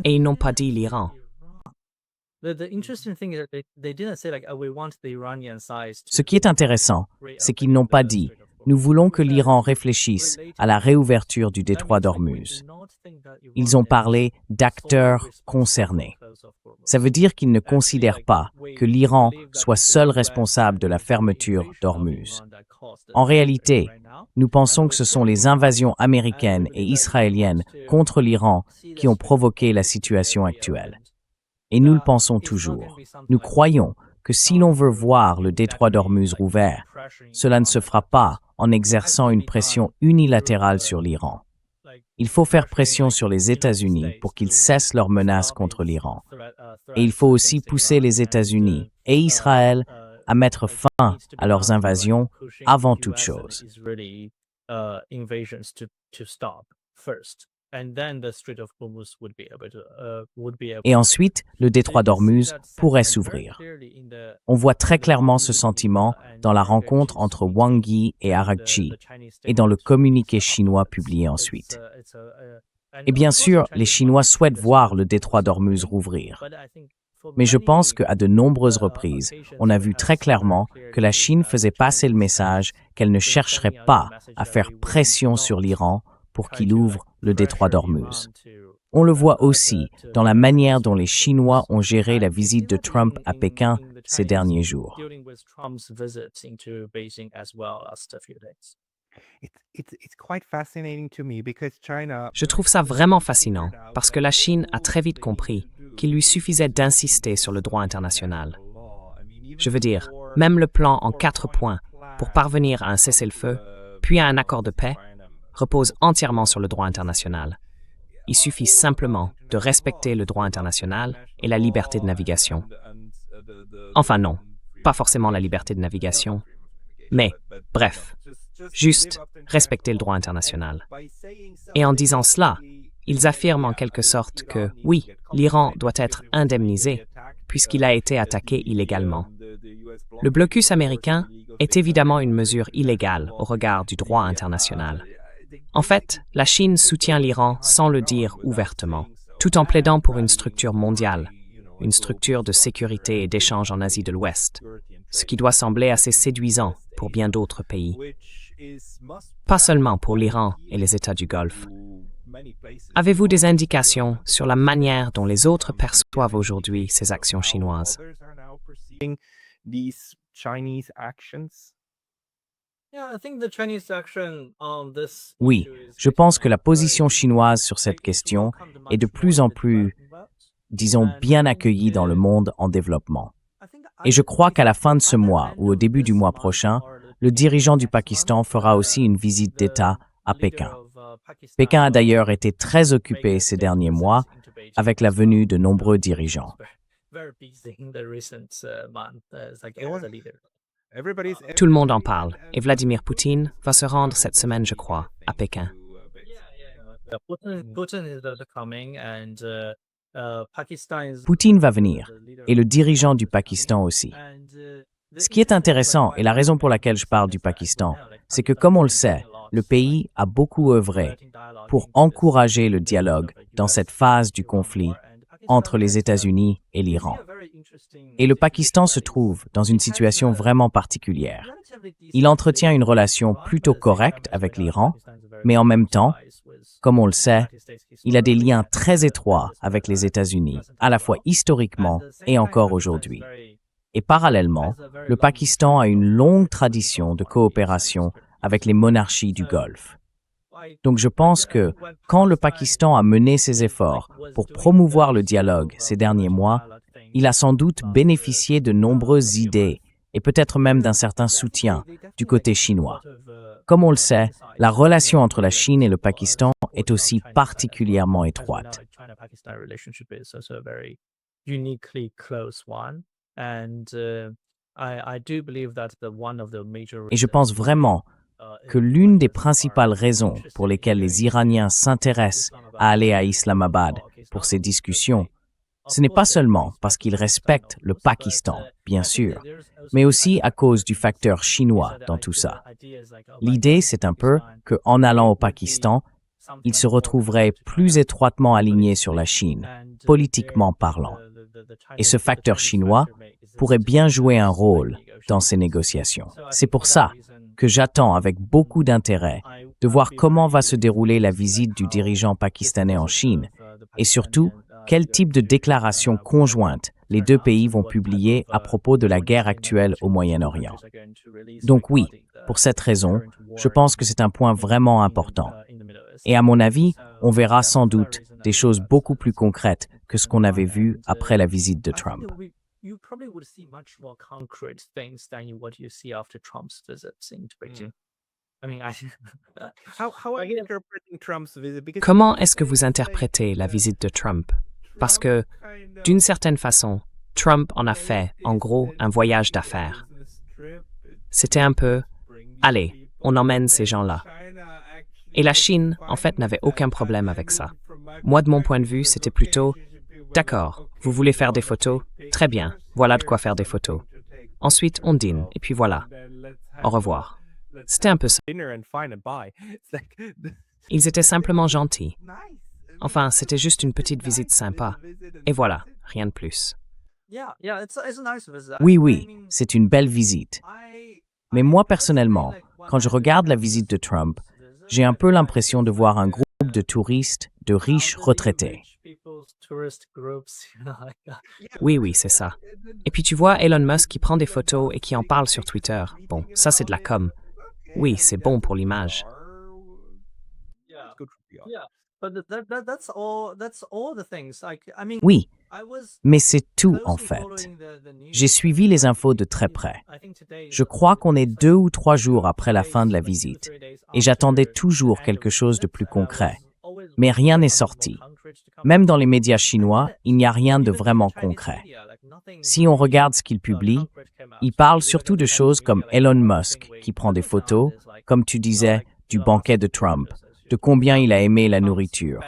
Et ils n'ont pas dit l'Iran. Ce qui est intéressant, c'est qu'ils n'ont pas dit « Nous voulons que l'Iran réfléchisse à la réouverture du détroit d'Ormuz ». Ils ont parlé d'acteurs concernés. Ça veut dire qu'ils ne considèrent pas que l'Iran soit seul responsable de la fermeture d'Ormuz. En réalité, nous pensons que ce sont les invasions américaines et israéliennes contre l'Iran qui ont provoqué la situation actuelle. Et nous le pensons toujours. Nous croyons que si l'on veut voir le détroit d'Ormuz rouvert, cela ne se fera pas en exerçant une pression unilatérale sur l'Iran. Il faut faire pression sur les États-Unis pour qu'ils cessent leurs menaces contre l'Iran. Et il faut aussi pousser les États-Unis et Israël à mettre fin à leurs invasions avant toute chose. Et ensuite, le détroit d'Ormuz pourrait s'ouvrir. On voit très clairement ce sentiment dans la rencontre entre Wang Yi et Araqchi et dans le communiqué chinois publié ensuite. Et bien sûr, les Chinois souhaitent voir le détroit d'Ormuz rouvrir. Mais je pense qu'à de nombreuses reprises, on a vu très clairement que la Chine faisait passer le message qu'elle ne chercherait pas à faire pression sur l'Iran pour qu'il ouvre le détroit d'Ormuz. On le voit aussi dans la manière dont les Chinois ont géré la visite de Trump à Pékin ces derniers jours. Je trouve ça vraiment fascinant parce que la Chine a très vite compris qu'il lui suffisait d'insister sur le droit international. Je veux dire, même le plan en 4 points pour parvenir à un cessez-le-feu, puis à un accord de paix, repose entièrement sur le droit international. Il suffit simplement de respecter le droit international et la liberté de navigation. Enfin non, pas forcément la liberté de navigation, mais bref, juste respecter le droit international. Et en disant cela, ils affirment en quelque sorte que, oui, l'Iran doit être indemnisé puisqu'il a été attaqué illégalement. Le blocus américain est évidemment une mesure illégale au regard du droit international. En fait, la Chine soutient l'Iran sans le dire ouvertement, tout en plaidant pour une structure mondiale, une structure de sécurité et d'échange en Asie de l'Ouest, ce qui doit sembler assez séduisant pour bien d'autres pays. Pas seulement pour l'Iran et les États du Golfe. Avez-vous des indications sur la manière dont les autres perçoivent aujourd'hui ces actions chinoises? Oui, je pense que la position chinoise sur cette question est de plus en plus, disons, bien accueillie dans le monde en développement. Et je crois qu'à la fin de ce mois ou au début du mois prochain, le dirigeant du Pakistan fera aussi une visite d'État à Pékin. Pékin a d'ailleurs été très occupé ces derniers mois avec la venue de nombreux dirigeants. Tout le monde en parle, et Vladimir Poutine va se rendre cette semaine, je crois, à Pékin. Poutine va venir, et le dirigeant du Pakistan aussi. Ce qui est intéressant, et la raison pour laquelle je parle du Pakistan, c'est que comme on le sait, le pays a beaucoup œuvré pour encourager le dialogue dans cette phase du conflit entre les États-Unis et l'Iran. Et le Pakistan se trouve dans une situation vraiment particulière. Il entretient une relation plutôt correcte avec l'Iran, mais en même temps, comme on le sait, il a des liens très étroits avec les États-Unis, à la fois historiquement et encore aujourd'hui. Et parallèlement, le Pakistan a une longue tradition de coopération avec les monarchies du Golfe. Donc je pense que quand le Pakistan a mené ses efforts pour promouvoir le dialogue ces derniers mois, il a sans doute bénéficié de nombreuses idées et peut-être même d'un certain soutien du côté chinois. Comme on le sait, la relation entre la Chine et le Pakistan est aussi particulièrement étroite. I do believe that one of the major Et je pense vraiment que l'une des principales raisons pour lesquelles les Iraniens s'intéressent à aller à Islamabad pour ces discussions, ce n'est pas seulement parce qu'ils respectent le Pakistan, bien sûr, mais aussi à cause du facteur chinois dans tout ça. L'idée, c'est un peu qu'en allant au Pakistan, ils se retrouveraient plus étroitement alignés sur la Chine, politiquement parlant. Et ce facteur chinois pourrait bien jouer un rôle dans ces négociations. C'est pour ça que j'attends avec beaucoup d'intérêt de voir comment va se dérouler la visite du dirigeant pakistanais en Chine et surtout quel type de déclaration conjointe les deux pays vont publier à propos de la guerre actuelle au Moyen-Orient. Donc oui, pour cette raison, je pense que c'est un point vraiment important. Et à mon avis, on verra sans doute des choses beaucoup plus concrètes que ce qu'on avait vu après la visite de Trump. You probably would see much more concrete things than what you see after Trump's visit into Beijing. I mean, How are you interpreting Trump's visit? Because Comment est-ce que vous interprétez la visite de Trump? Parce que, d'une certaine façon, Trump en a fait, en gros, un voyage d'affaires. C'était un peu, allez, on emmène ces gens-là. Et la Chine, en fait, n'avait aucun problème avec ça. Moi, de mon point de vue, c'était plutôt, d'accord, vous voulez faire des photos? Très bien, voilà de quoi faire des photos. Ensuite, on dîne, et puis voilà. Au revoir. C'était un peu ça. Ils étaient simplement gentils. Enfin, c'était juste une petite visite sympa. Et voilà, rien de plus. it's a nice visit. Oui, c'est une belle visite. Mais moi, personnellement, quand je regarde la visite de Trump, j'ai un peu l'impression de voir un groupe de touristes, de riches retraités. Oui, c'est ça. Et puis tu vois Elon Musk qui prend des photos et qui en parle sur Twitter. Bon, ça c'est de la com. Oui, c'est bon pour l'image. Oui, mais c'est tout en fait. J'ai suivi les infos de très près. Je crois qu'on est 2 ou 3 jours après la fin de la visite et j'attendais toujours quelque chose de plus concret. Mais rien n'est sorti. Même dans les médias chinois, il n'y a rien de vraiment concret. Si on regarde ce qu'ils publient, ils parlent surtout de choses comme Elon Musk qui prend des photos, comme tu disais, du banquet de Trump, de combien il a aimé la nourriture,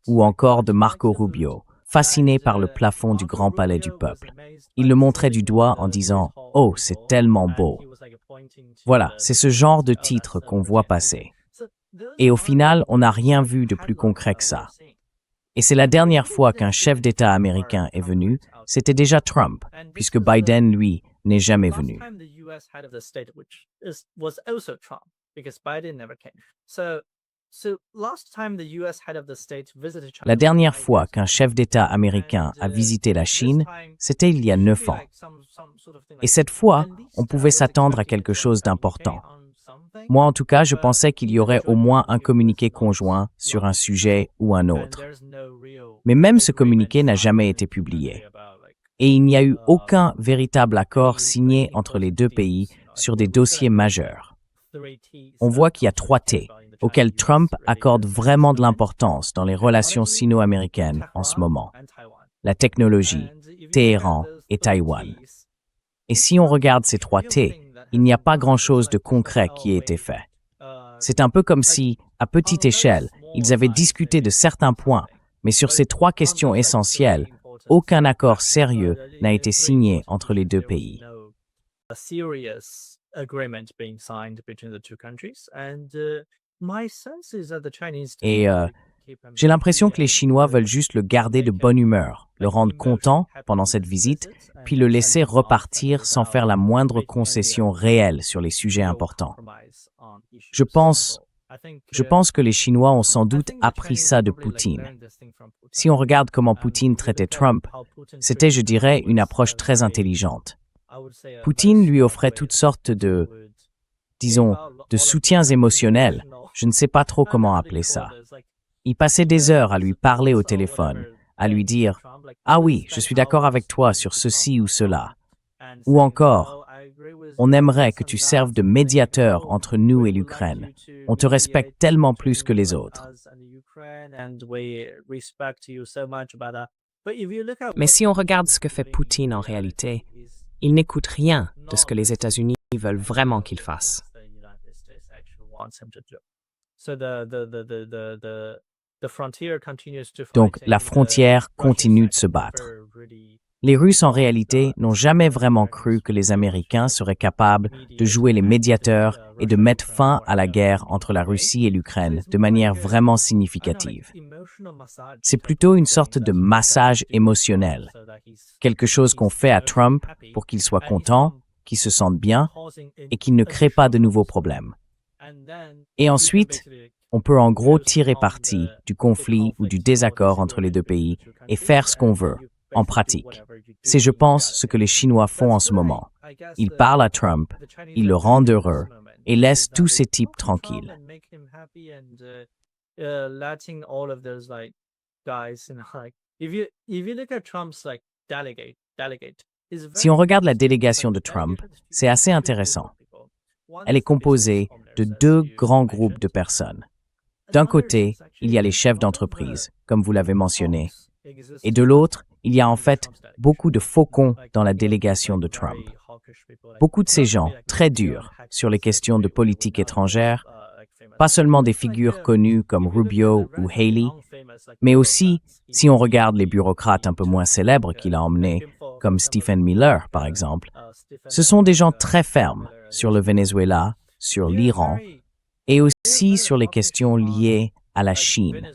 ou encore de Marco Rubio, fasciné par le plafond du Grand Palais du Peuple. Il le montrait du doigt en disant « Oh, c'est tellement beau ». Voilà, c'est ce genre de titre qu'on voit passer. Et au final, on n'a rien vu de plus concret que ça. Et c'est la dernière fois qu'un chef d'État américain est venu, c'était déjà Trump, puisque Biden, lui, n'est jamais venu. La dernière fois qu'un chef d'État américain a visité la Chine, c'était il y a 9 ans. Et cette fois, on pouvait s'attendre à quelque chose d'important. Moi, en tout cas, je pensais qu'il y aurait au moins un communiqué conjoint sur un sujet ou un autre. Mais même ce communiqué n'a jamais été publié. Et il n'y a eu aucun véritable accord signé entre les deux pays sur des dossiers majeurs. On voit qu'il y a 3 T, auxquels Trump accorde vraiment de l'importance dans les relations sino-américaines en ce moment. La technologie, Téhéran et Taïwan. Et si on regarde ces 3 T, il n'y a pas grand-chose de concret qui ait été fait. C'est un peu comme si, à petite échelle, ils avaient discuté de certains points, mais sur ces 3 questions essentielles, aucun accord sérieux n'a été signé entre les deux pays. Et j'ai l'impression que les Chinois veulent juste le garder de bonne humeur, le rendre content pendant cette visite, puis le laisser repartir sans faire la moindre concession réelle sur les sujets importants. Je pense que les Chinois ont sans doute appris ça de Poutine. Si on regarde comment Poutine traitait Trump, c'était, je dirais, une approche très intelligente. Poutine lui offrait toutes sortes de, disons, de soutiens émotionnels, je ne sais pas trop comment appeler ça. Il passait des heures à lui parler au téléphone, à lui dire « Ah oui, je suis d'accord avec toi sur ceci ou cela ». Ou encore « On aimerait que tu serves de médiateur entre nous et l'Ukraine. On te respecte tellement plus que les autres. » Mais si on regarde ce que fait Poutine en réalité, Il n'écoute rien de ce que les États-Unis veulent vraiment qu'il fasse. Donc, la frontière continue de se battre. Les Russes, en réalité, n'ont jamais vraiment cru que les Américains seraient capables de jouer les médiateurs et de mettre fin à la guerre entre la Russie et l'Ukraine de manière vraiment significative. C'est plutôt une sorte de massage émotionnel, quelque chose qu'on fait à Trump pour qu'il soit content, qu'il se sente bien et qu'il ne crée pas de nouveaux problèmes. Et ensuite, on peut en gros tirer parti du conflit ou du désaccord entre les deux pays et faire ce qu'on veut. En pratique, c'est, je pense, ce que les Chinois font en ce moment. Ils parlent à Trump, ils le rendent heureux et laissent tous ces types tranquilles. Si on regarde la délégation de Trump, c'est assez intéressant. Elle est composée de deux grands groupes de personnes. D'un côté, il y a les chefs d'entreprise, comme vous l'avez mentionné, et de l'autre, il y a en fait beaucoup de faucons dans la délégation de Trump. Beaucoup de ces gens, très durs sur les questions de politique étrangère, pas seulement des figures connues comme Rubio ou Haley, mais aussi, si on regarde les bureaucrates un peu moins célèbres qu'il a emmenés, comme Stephen Miller par exemple, ce sont des gens très fermes sur le Venezuela, sur l'Iran, et aussi sur les questions liées à la Chine.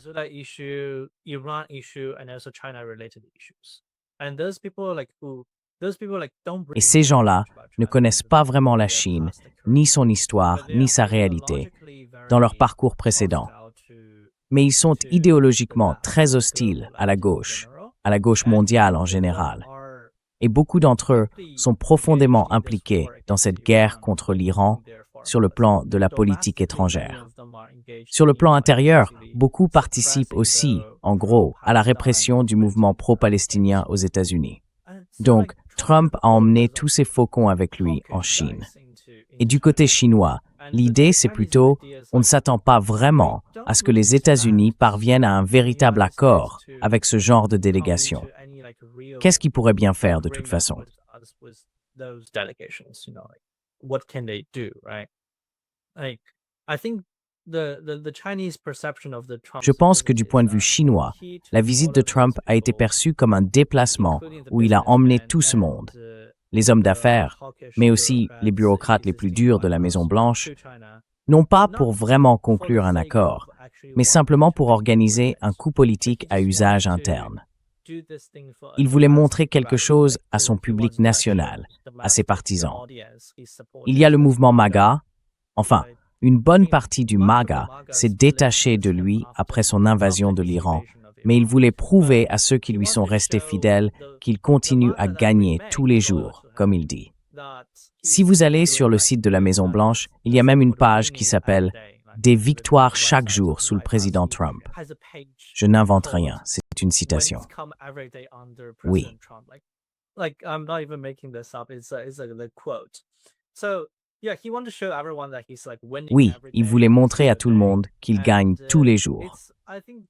Et ces gens-là ne connaissent pas vraiment la Chine, ni son histoire, ni sa réalité, dans leur parcours précédent. Mais ils sont idéologiquement très hostiles à la gauche mondiale en général. Et beaucoup d'entre eux sont profondément impliqués dans cette guerre contre l'Iran sur le plan de la politique étrangère. Sur le plan intérieur, beaucoup participent aussi, en gros, à la répression du mouvement pro-palestinien aux États-Unis. Donc, Trump a emmené tous ces faucons avec lui en Chine. Et du côté chinois, l'idée, c'est plutôt, on ne s'attend pas vraiment à ce que les États-Unis parviennent à un véritable accord avec ce genre de délégation. Qu'est-ce qu'ils pourraient bien faire de toute façon? Je pense que du point de vue chinois, la visite de Trump a été perçue comme un déplacement où il a emmené tout ce monde, les hommes d'affaires, mais aussi les bureaucrates les plus durs de la Maison-Blanche, non pas pour vraiment conclure un accord, mais simplement pour organiser un coup politique à usage interne. Il voulait montrer quelque chose à son public national, à ses partisans. Il y a le mouvement MAGA, enfin, une bonne partie du MAGA s'est détachée de lui après son invasion de l'Iran, mais il voulait prouver à ceux qui lui sont restés fidèles qu'il continue à gagner tous les jours, comme il dit. Si vous allez sur le site de la Maison-Blanche, il y a même une page qui s'appelle « Des victoires chaque jour sous le président Trump ». Je n'invente rien, c'est une citation. Oui. Oui, il voulait montrer à tout le monde qu'il gagne tous les jours.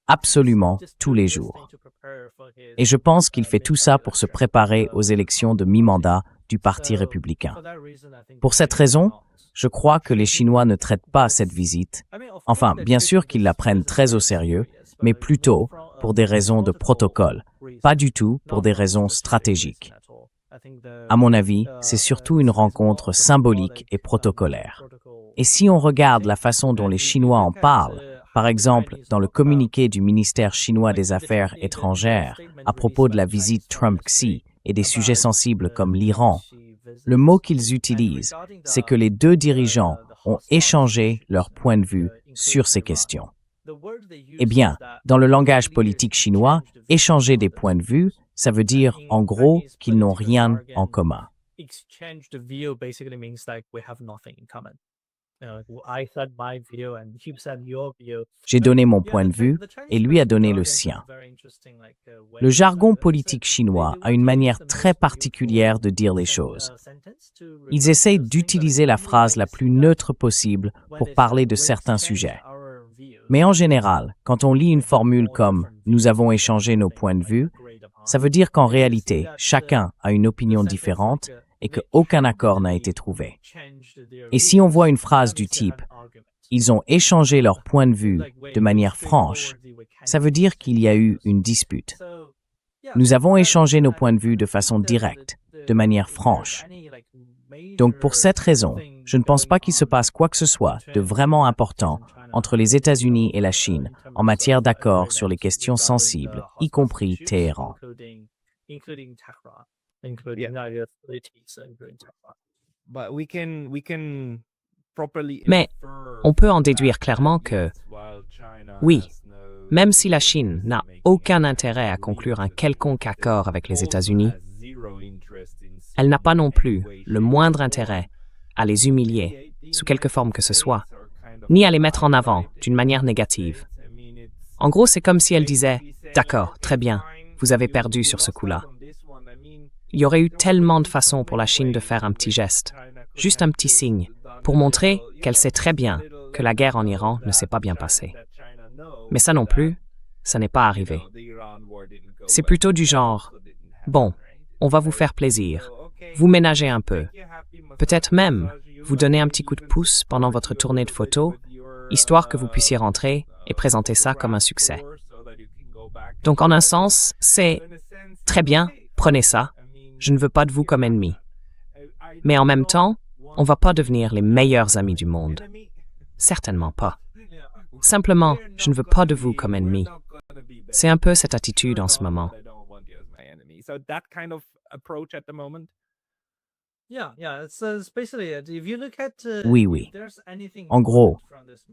Absolument tous les jours. Et je pense qu'il fait tout ça pour se préparer aux élections de mi-mandat du Parti républicain. Pour cette raison, je crois que les Chinois ne traitent pas cette visite. Enfin, bien sûr qu'ils la prennent très au sérieux, mais plutôt pour des raisons de protocole, pas du tout pour des raisons stratégiques. À mon avis, c'est surtout une rencontre symbolique et protocolaire. Et si on regarde la façon dont les Chinois en parlent, par exemple dans le communiqué du ministère chinois des Affaires étrangères à propos de la visite Trump-Xi et des sujets sensibles comme l'Iran, le mot qu'ils utilisent, c'est que les deux dirigeants ont échangé leur point de vue sur ces questions. Eh bien, dans le langage politique chinois, échanger des points de vue, ça veut dire, en gros, qu'ils n'ont rien en commun. J'ai donné mon point de vue et lui a donné le sien. Le jargon politique chinois a une manière très particulière de dire les choses. Ils essayent d'utiliser la phrase la plus neutre possible pour parler de certains sujets. Mais en général, quand on lit une formule comme « nous avons échangé nos points de vue », ça veut dire qu'en réalité, chacun a une opinion différente et qu'aucun accord n'a été trouvé. Et si on voit une phrase du type « Ils ont échangé leur point de vue de manière franche », ça veut dire qu'il y a eu une dispute. Nous avons échangé nos points de vue de façon directe, de manière franche. Donc pour cette raison, je ne pense pas qu'il se passe quoi que ce soit de vraiment important entre les États-Unis et la Chine en matière d'accord sur les questions sensibles, y compris Téhéran. Mais on peut en déduire clairement que, oui, même si la Chine n'a aucun intérêt à conclure un quelconque accord avec les États-Unis, elle n'a pas non plus le moindre intérêt à les humilier, sous quelque forme que ce soit, ni à les mettre en avant d'une manière négative. En gros, c'est comme si elle disait « D'accord, très bien, vous avez perdu sur ce coup-là ». Il y aurait eu tellement de façons pour la Chine de faire un petit geste, juste un petit signe, pour montrer qu'elle sait très bien que la guerre en Iran ne s'est pas bien passée. Mais ça non plus, ça n'est pas arrivé. C'est plutôt du genre « Bon, on va vous faire plaisir, vous ménagez un peu, peut-être même vous donner un petit coup de pouce pendant votre tournée de photos, histoire que vous puissiez rentrer et présenter ça comme un succès. » Donc en un sens, c'est « Très bien, prenez ça, je ne veux pas de vous comme ennemi. » Mais en même temps, on ne va pas devenir les meilleurs amis du monde. Certainement pas. Simplement, je ne veux pas de vous comme ennemi. C'est un peu cette attitude en ce moment. Oui. En gros,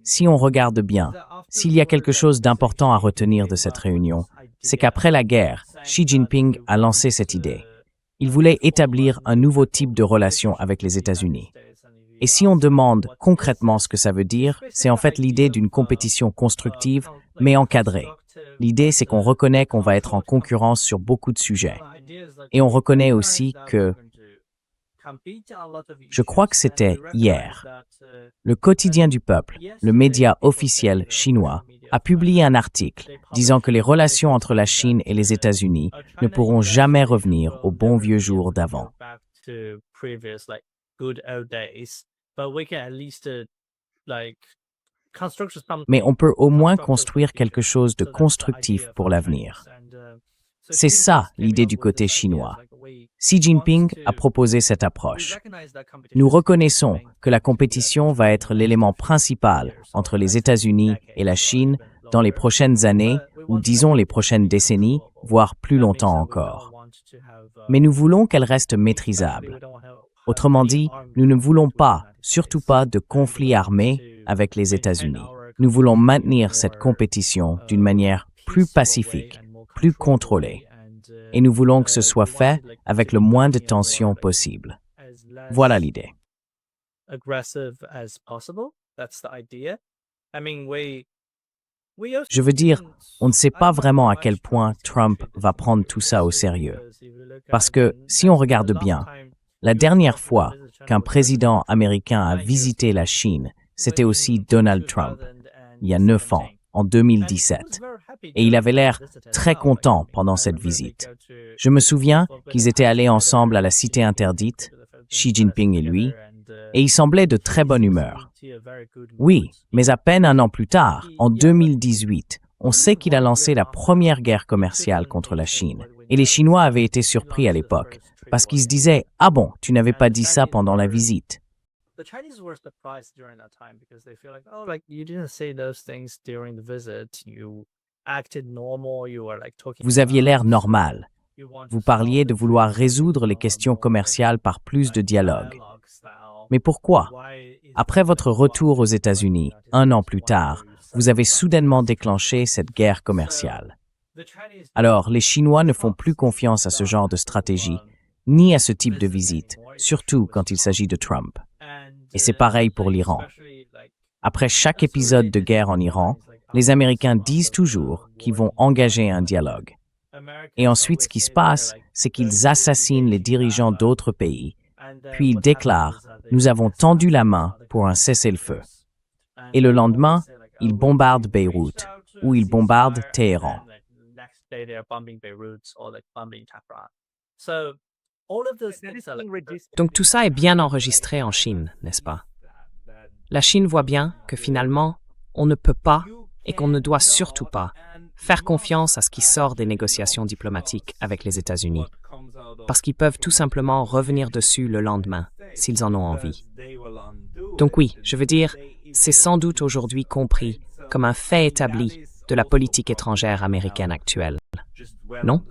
si on regarde bien, s'il y a quelque chose d'important à retenir de cette réunion, c'est qu'après la guerre, Xi Jinping a lancé cette idée. Il voulait établir un nouveau type de relation avec les États-Unis. Et si on demande concrètement ce que ça veut dire, c'est en fait l'idée d'une compétition constructive, mais encadrée. L'idée, c'est qu'on reconnaît qu'on va être en concurrence sur beaucoup de sujets. Et on reconnaît aussi que, je crois que c'était hier, le quotidien du peuple, le média officiel chinois, a publié un article disant que les relations entre la Chine et les États-Unis ne pourront jamais revenir aux bons vieux jours d'avant. Mais on peut au moins construire quelque chose de constructif pour l'avenir. C'est ça l'idée du côté chinois. Xi Jinping a proposé cette approche. Nous reconnaissons que la compétition va être l'élément principal entre les États-Unis et la Chine dans les prochaines années, ou disons les prochaines décennies, voire plus longtemps encore. Mais nous voulons qu'elle reste maîtrisable. Autrement dit, nous ne voulons pas, surtout pas, de conflit armé avec les États-Unis. Nous voulons maintenir cette compétition d'une manière plus pacifique, plus contrôlée. Et nous voulons que ce soit fait avec le moins de tension possible. Voilà l'idée. Je veux dire, on ne sait pas vraiment à quel point Trump va prendre tout ça au sérieux. Parce que, si on regarde bien, la dernière fois qu'un président américain a visité la Chine, c'était aussi Donald Trump, il y a 9 ans, en 2017. Et il avait l'air très content pendant cette visite. Je me souviens qu'ils étaient allés ensemble à la Cité interdite, Xi Jinping et lui, et il semblait de très bonne humeur. Oui, mais à peine un an plus tard, en 2018, on sait qu'il a lancé la première guerre commerciale contre la Chine. Et les Chinois avaient été surpris à l'époque, parce qu'ils se disaient « Ah bon, tu n'avais pas dit ça pendant la visite ». Vous aviez l'air normal. Vous parliez de vouloir résoudre les questions commerciales par plus de dialogue. Mais pourquoi? Après votre retour aux États-Unis, 1 an plus tard, vous avez soudainement déclenché cette guerre commerciale. Alors, les Chinois ne font plus confiance à ce genre de stratégie, ni à ce type de visite, surtout quand il s'agit de Trump. Et c'est pareil pour l'Iran. Après chaque épisode de guerre en Iran, les Américains disent toujours qu'ils vont engager un dialogue. Et ensuite, ce qui se passe, c'est qu'ils assassinent les dirigeants d'autres pays, puis ils déclarent « Nous avons tendu la main pour un cessez-le-feu ». Et le lendemain, ils bombardent Beyrouth, ou ils bombardent Téhéran. all of those That things is are being like registered. Donc tout ça est bien enregistré en Chine, n'est-ce pas? La Chine voit bien que finalement, on ne peut pas et qu'on ne doit surtout pas faire confiance à ce qui sort des négociations diplomatiques avec les États-Unis, parce qu'ils peuvent tout simplement revenir dessus le lendemain, s'ils en ont envie. Donc oui, je veux dire, c'est sans doute aujourd'hui compris comme un fait établi de la politique étrangère américaine actuelle. Non?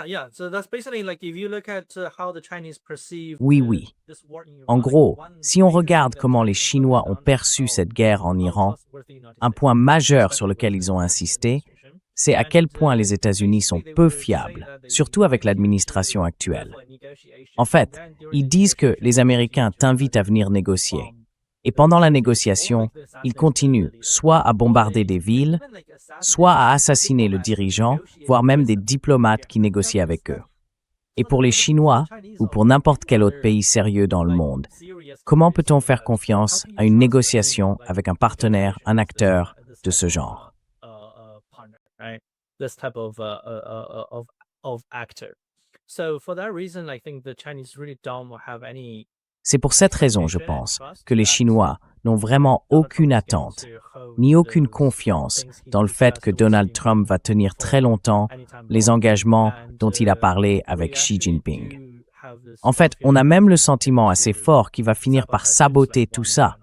yeah. So that's basically like if you look at how the Chinese perceive Oui, oui. this war in Iran, En like, gros, one si on major regarde thing that comment les Chinese Chinois ont focus on perçu is cette guerre en how Iran, trustworthy the United un States point is, majeur sur especially lequel with ils ont the insisté, administration. c'est à quel point les États-Unis sont Basically, they peu would say fiables, that they surtout avec invite you l'administration to actuelle. go for a negotiation, En fait, and then during ils the disent que negotiation, les they Américains continue to t'invitent à venir bomb négocier. Et the pendant la civilians, or négociation, like they ils assassinate continuent the leader, soit à or bombarder they des villes, even like assassinate soit à assassiner le diplomats dirigeant, negotiating voire même with des them. diplomates qui négocient avec eux. Et pour les Chinois, ou pour n'importe quel autre pays sérieux dans le monde, comment peut-on faire confiance à une négociation avec un partenaire, un acteur de ce genre? This type of actor. So for that reason, I think the Chinese really don't have any. C'est pour cette raison, je pense, que les Chinois n'ont vraiment aucune attente, ni aucune confiance dans le fait que Donald Trump va tenir très longtemps les engagements dont il a parlé avec Xi Jinping. En fait, on a même le sentiment assez fort qu'il va finir par saboter tout ça,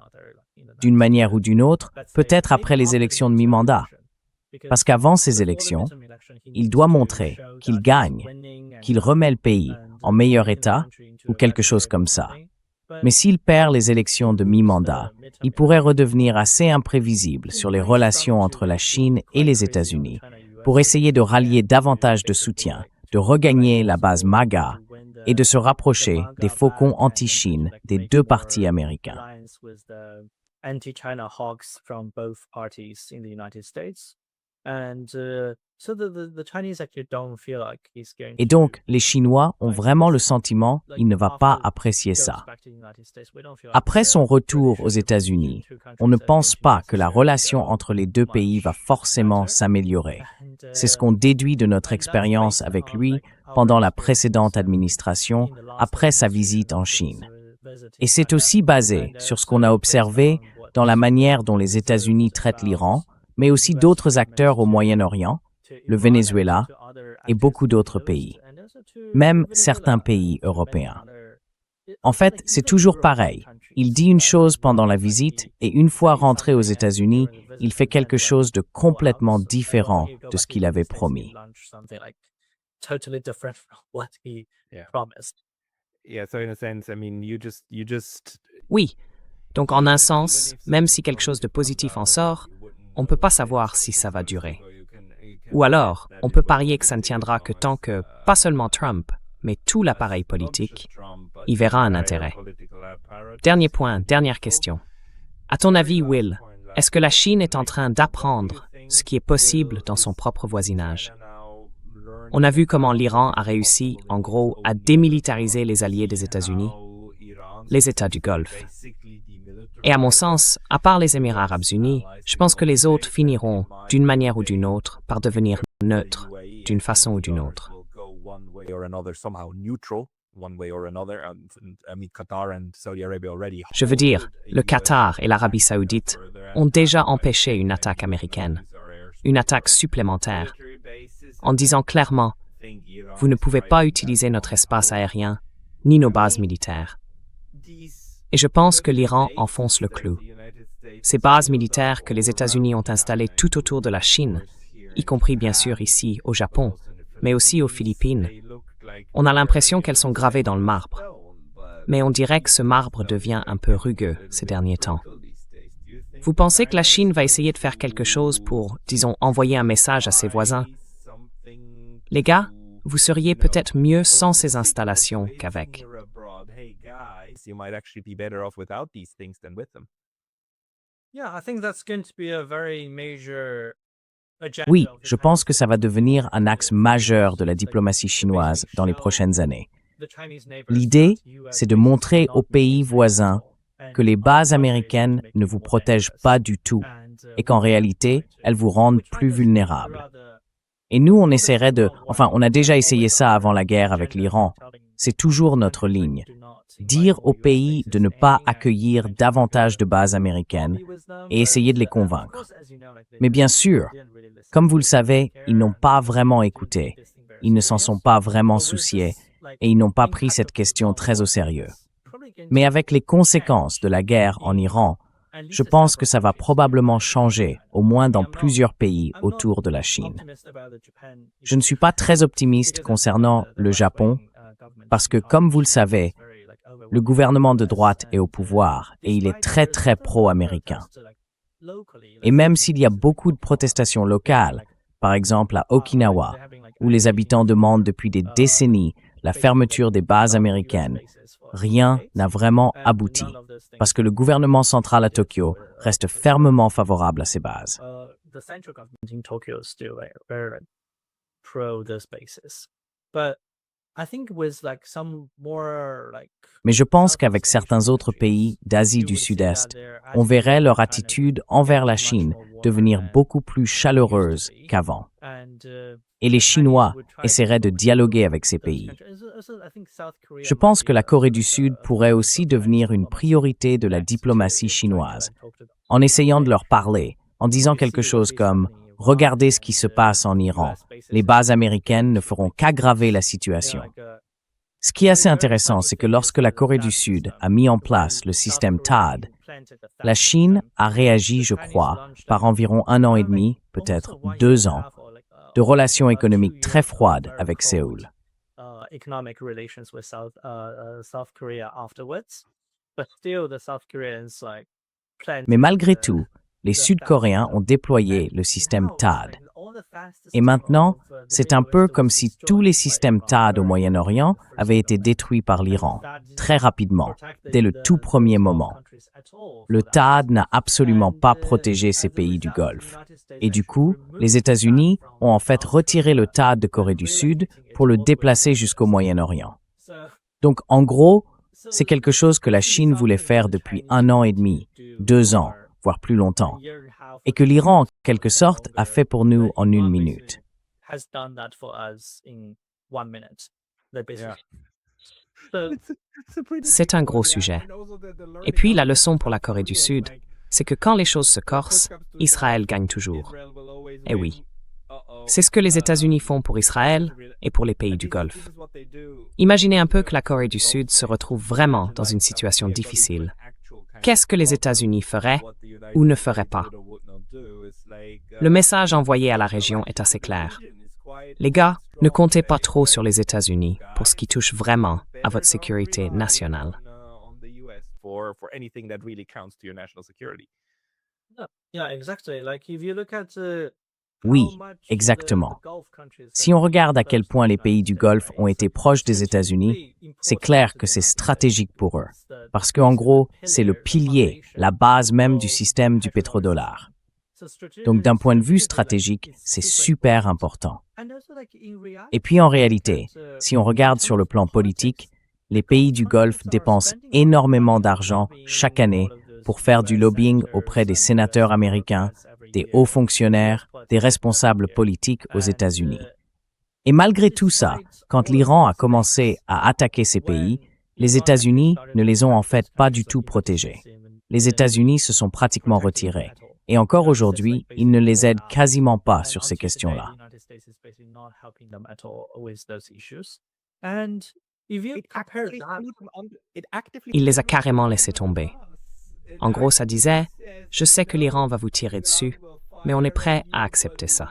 d'une manière ou d'une autre, peut-être après les élections de mi-mandat. Parce qu'avant ces élections, il doit montrer qu'il gagne, qu'il remet le pays en meilleur état ou quelque chose comme ça. Mais s'il perd les élections de mi-mandat, il pourrait redevenir assez imprévisible sur les relations entre la Chine et les États-Unis pour essayer de rallier davantage de soutien, de regagner la base MAGA et de se rapprocher des faucons anti-Chine des deux partis américains. Anti-China hawks from both parties in the United States. And so the Chinese actually don't feel like he's going Et donc, les Chinois ont vraiment le sentiment qu'il ne va pas apprécier ça. Après son retour aux États-Unis, on ne pense pas que la relation entre les deux pays va forcément s'améliorer. C'est ce qu'on déduit de notre expérience avec lui pendant la précédente administration, après sa visite en Chine. Et c'est aussi basé sur ce qu'on a observé dans la manière dont les États-Unis traitent l'Iran, mais aussi d'autres acteurs au Moyen-Orient, le Venezuela et beaucoup d'autres pays, même certains pays européens. En fait, c'est toujours pareil. Il dit une chose pendant la visite et une fois rentré aux États-Unis, il fait quelque chose de complètement différent de ce qu'il avait promis. Oui, donc en un sens, même si quelque chose de positif en sort, on ne peut pas savoir si ça va durer. Ou alors, on peut parier que ça ne tiendra que tant que, pas seulement Trump, mais tout l'appareil politique, y verra un intérêt. Dernier point, dernière question. À ton avis, Will, est-ce que la Chine est en train d'apprendre ce qui est possible dans son propre voisinage? On a vu comment l'Iran a réussi, en gros, à démilitariser les alliés des États-Unis, les États du Golfe. Et à mon sens, à part les Émirats arabes unis, je pense que les autres finiront, d'une manière ou d'une autre, par devenir neutres, d'une façon ou d'une autre. Je veux dire, le Qatar et l'Arabie saoudite ont déjà empêché une attaque américaine, une attaque supplémentaire, en disant clairement, vous ne pouvez pas utiliser notre espace aérien, ni nos bases militaires. Et je pense que l'Iran enfonce le clou. Ces bases militaires que les États-Unis ont installées tout autour de la Chine, y compris bien sûr ici au Japon, mais aussi aux Philippines, on a l'impression qu'elles sont gravées dans le marbre. Mais on dirait que ce marbre devient un peu rugueux ces derniers temps. Vous pensez que la Chine va essayer de faire quelque chose pour, disons, envoyer un message à ses voisins? Les gars, vous seriez peut-être mieux sans ces installations qu'avec. Oui, je pense que ça va devenir un axe majeur de la diplomatie chinoise dans les prochaines années. L'idée, c'est de montrer aux pays voisins que les bases américaines ne vous protègent pas du tout et qu'en réalité, elles vous rendent plus vulnérables. Et nous, on essaierait on a déjà essayé ça avant la guerre avec l'Iran. C'est toujours notre ligne. Dire aux pays de ne pas accueillir davantage de bases américaines et essayer de les convaincre. Mais bien sûr, comme vous le savez, ils n'ont pas vraiment écouté, ils ne s'en sont pas vraiment souciés et ils n'ont pas pris cette question très au sérieux. Mais avec les conséquences de la guerre en Iran, je pense que ça va probablement changer, au moins dans plusieurs pays autour de la Chine. Je ne suis pas très optimiste concernant le Japon, parce que, comme vous le savez, le gouvernement de droite est au pouvoir et il est très très pro-américain. Et même s'il y a beaucoup de protestations locales, par exemple à Okinawa, où les habitants demandent depuis des décennies la fermeture des bases américaines, rien n'a vraiment abouti, parce que le gouvernement central à Tokyo reste fermement favorable à ces bases. Mais je pense qu'avec certains autres pays d'Asie du Sud-Est, on verrait leur attitude envers la Chine devenir beaucoup plus chaleureuse qu'avant. Et les Chinois essaieraient de dialoguer avec ces pays. Je pense que la Corée du Sud pourrait aussi devenir une priorité de la diplomatie chinoise, en essayant de leur parler, en disant quelque chose comme « Regardez ce qui se passe en Iran, les bases américaines ne feront qu'aggraver la situation ». Ce qui est assez intéressant, c'est que lorsque la Corée du Sud a mis en place le système THAAD, la Chine a réagi, je crois, par environ 1 an et demi, peut-être 2 ans, de relations économiques très froides avec Séoul. Mais malgré tout, les Sud-Coréens ont déployé le système THAAD. Et maintenant, c'est un peu comme si tous les systèmes THAAD au Moyen-Orient avaient été détruits par l'Iran, très rapidement, dès le tout premier moment. Le THAAD n'a absolument pas protégé ces pays du Golfe. Et du coup, les États-Unis ont en fait retiré le THAAD de Corée du Sud pour le déplacer jusqu'au Moyen-Orient. Donc, en gros, c'est quelque chose que la Chine voulait faire depuis 1 an et demi, 2 ans, voire plus longtemps, et que l'Iran, en quelque sorte, a fait pour nous en 1 minute. C'est un gros sujet. Et puis, la leçon pour la Corée du Sud, c'est que quand les choses se corsent, Israël gagne toujours. Et oui. C'est ce que les États-Unis font pour Israël et pour les pays du Golfe. Imaginez un peu que la Corée du Sud se retrouve vraiment dans une situation difficile. Qu'est-ce que les États-Unis feraient ou ne feraient pas? Le message envoyé à la région est assez clair. Les gars, ne comptez pas trop sur les États-Unis pour ce qui touche vraiment à votre sécurité nationale. Oui, exactement. Si on regarde à quel point les pays du Golfe ont été proches des États-Unis, c'est clair que c'est stratégique pour eux, parce qu'en gros, c'est le pilier, la base même du système du pétrodollar. Donc d'un point de vue stratégique, c'est super important. Et puis en réalité, si on regarde sur le plan politique, les pays du Golfe dépensent énormément d'argent chaque année pour faire du lobbying auprès des sénateurs américains, des hauts fonctionnaires, des responsables politiques aux États-Unis. Et malgré tout ça, quand l'Iran a commencé à attaquer ces pays, les États-Unis ne les ont en fait pas du tout protégés. Les États-Unis se sont pratiquement retirés. Et encore aujourd'hui, ils ne les aident quasiment pas sur ces questions-là. Il les a carrément laissés tomber. En gros, ça disait « Je sais que l'Iran va vous tirer dessus, mais on est prêt à accepter ça. »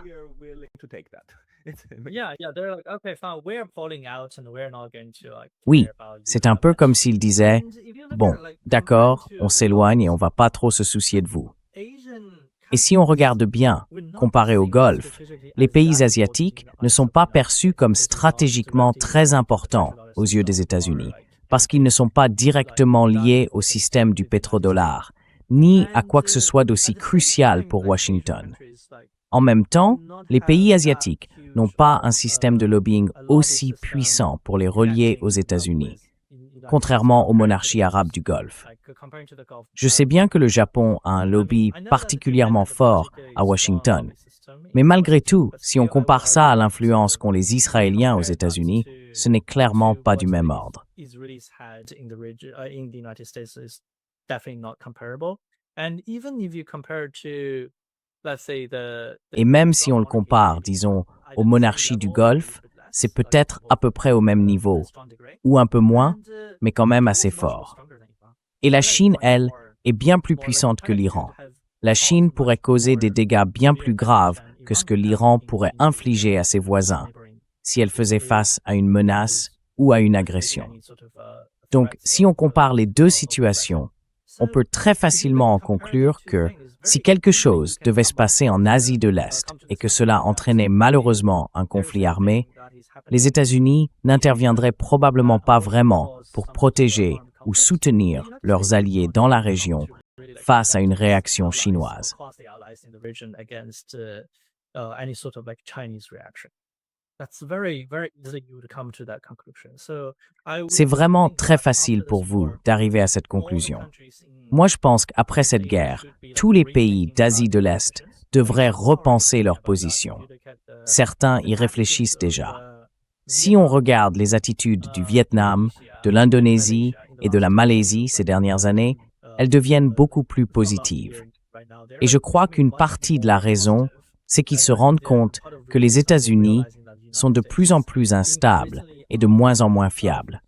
Oui, c'est un peu comme s'ils disaient « Bon, d'accord, on s'éloigne et on va pas trop se soucier de vous. » Et si on regarde bien, comparé au Golfe, les pays asiatiques ne sont pas perçus comme stratégiquement très importants aux yeux des États-Unis, parce qu'ils ne sont pas directement liés au système du pétrodollar, ni à quoi que ce soit d'aussi crucial pour Washington. En même temps, les pays asiatiques n'ont pas un système de lobbying aussi puissant pour les relier aux États-Unis, contrairement aux monarchies arabes du Golfe. Je sais bien que le Japon a un lobby particulièrement fort à Washington, Mais malgré tout, si on compare ça à l'influence qu'ont les Israéliens aux États-Unis, ce n'est clairement pas du même ordre. Israelis had in the United States is definitely not comparable. And even if you compare to, let's say, Et même si on le compare, disons, aux monarchies du Golfe, c'est peut-être à peu près au même niveau, ou un peu moins, mais quand même assez fort. Et la Chine, elle, est bien plus puissante que l'Iran. La Chine pourrait causer des dégâts bien plus graves que ce que l'Iran pourrait infliger à ses voisins si elle faisait face à une menace ou à une agression. Donc, si on compare les deux situations, on peut très facilement en conclure que si quelque chose devait se passer en Asie de l'Est et que cela entraînait malheureusement un conflit armé, les États-Unis n'interviendraient probablement pas vraiment pour protéger ou soutenir leurs alliés dans la région face à une réaction chinoise. C'est vraiment très facile pour vous d'arriver à cette conclusion. Moi, je pense qu'après cette guerre, tous les pays d'Asie de l'Est devraient repenser leur position. Certains y réfléchissent déjà. Si on regarde les attitudes du Vietnam, de l'Indonésie et de la Malaisie ces dernières années, elles deviennent beaucoup plus positives. Et je crois qu'une partie de la raison, c'est qu'ils se rendent compte que les États-Unis sont de plus en plus instables et de moins en moins fiables.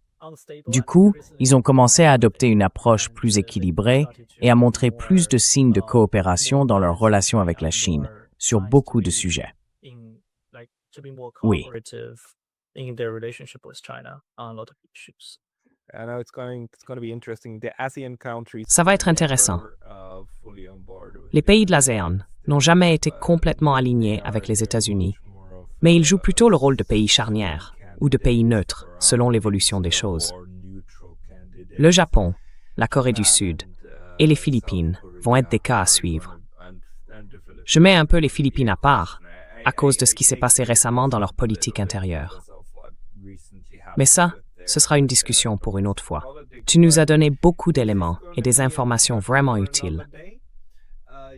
Du coup, ils ont commencé à adopter une approche plus équilibrée et à montrer plus de signes de coopération dans leurs relations avec la Chine sur beaucoup de sujets. Oui. Ça va être intéressant. Les pays de l'ASEAN n'ont jamais été complètement alignés avec les États-Unis, mais ils jouent plutôt le rôle de pays charnières ou de pays neutres selon l'évolution des choses. Le Japon, la Corée du Sud et les Philippines vont être des cas à suivre. Je mets un peu les Philippines à part à cause de ce qui s'est passé récemment dans leur politique intérieure. Mais ça, ce sera une discussion pour une autre fois. Tu nous as donné beaucoup d'éléments et des informations vraiment utiles.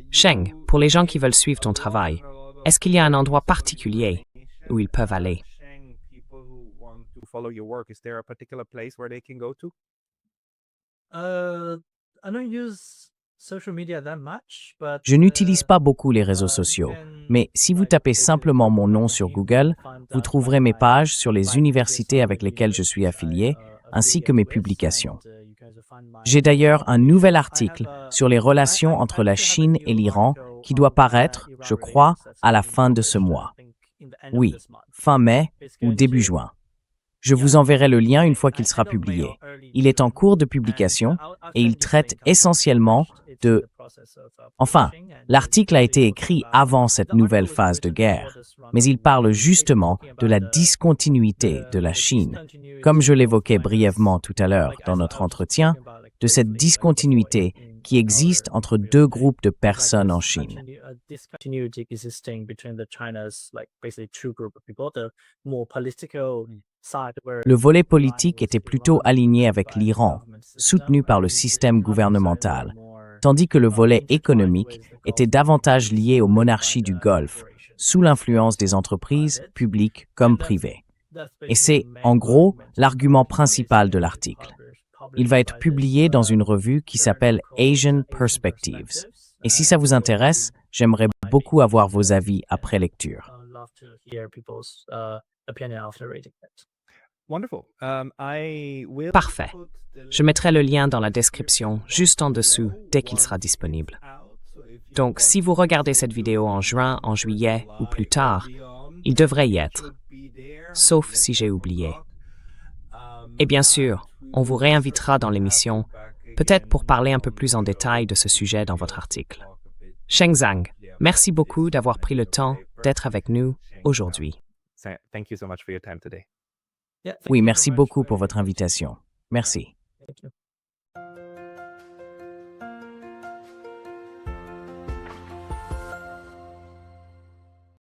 Sheng, pour les gens qui veulent suivre ton travail, est-ce qu'il y a un endroit particulier où ils peuvent aller? Je n'utilise pas beaucoup les réseaux sociaux, mais si vous tapez simplement mon nom sur Google, vous trouverez mes pages sur les universités avec lesquelles je suis affilié, ainsi que mes publications. J'ai d'ailleurs un nouvel article sur les relations entre la Chine et l'Iran qui doit paraître, je crois, à la fin de ce mois. Oui, fin mai ou début juin. Je vous enverrai le lien une fois qu'il sera publié. Il est en cours de publication et il traite essentiellement de... Enfin, l'article a été écrit avant cette nouvelle phase de guerre, mais il parle justement de la discontinuité de la Chine, comme je l'évoquais brièvement tout à l'heure dans notre entretien, de cette discontinuité qui existe entre deux groupes de personnes en Chine. Le volet politique était plutôt aligné avec l'Iran, soutenu par le système gouvernemental, tandis que le volet économique était davantage lié aux monarchies du Golfe, sous l'influence des entreprises, publiques comme privées. Et c'est, en gros, l'argument principal de l'article. Il va être publié dans une revue qui s'appelle Asian Perspectives. Et si ça vous intéresse, j'aimerais beaucoup avoir vos avis après lecture. Parfait. Je mettrai le lien dans la description juste en dessous dès qu'il sera disponible. Donc, si vous regardez cette vidéo en juin, en juillet ou plus tard, il devrait y être, sauf si j'ai oublié. Et bien sûr, on vous réinvitera dans l'émission, peut-être pour parler un peu plus en détail de ce sujet dans votre article. Sheng Zhang, merci beaucoup d'avoir pris le temps d'être avec nous aujourd'hui. Oui, merci beaucoup pour votre invitation. Merci.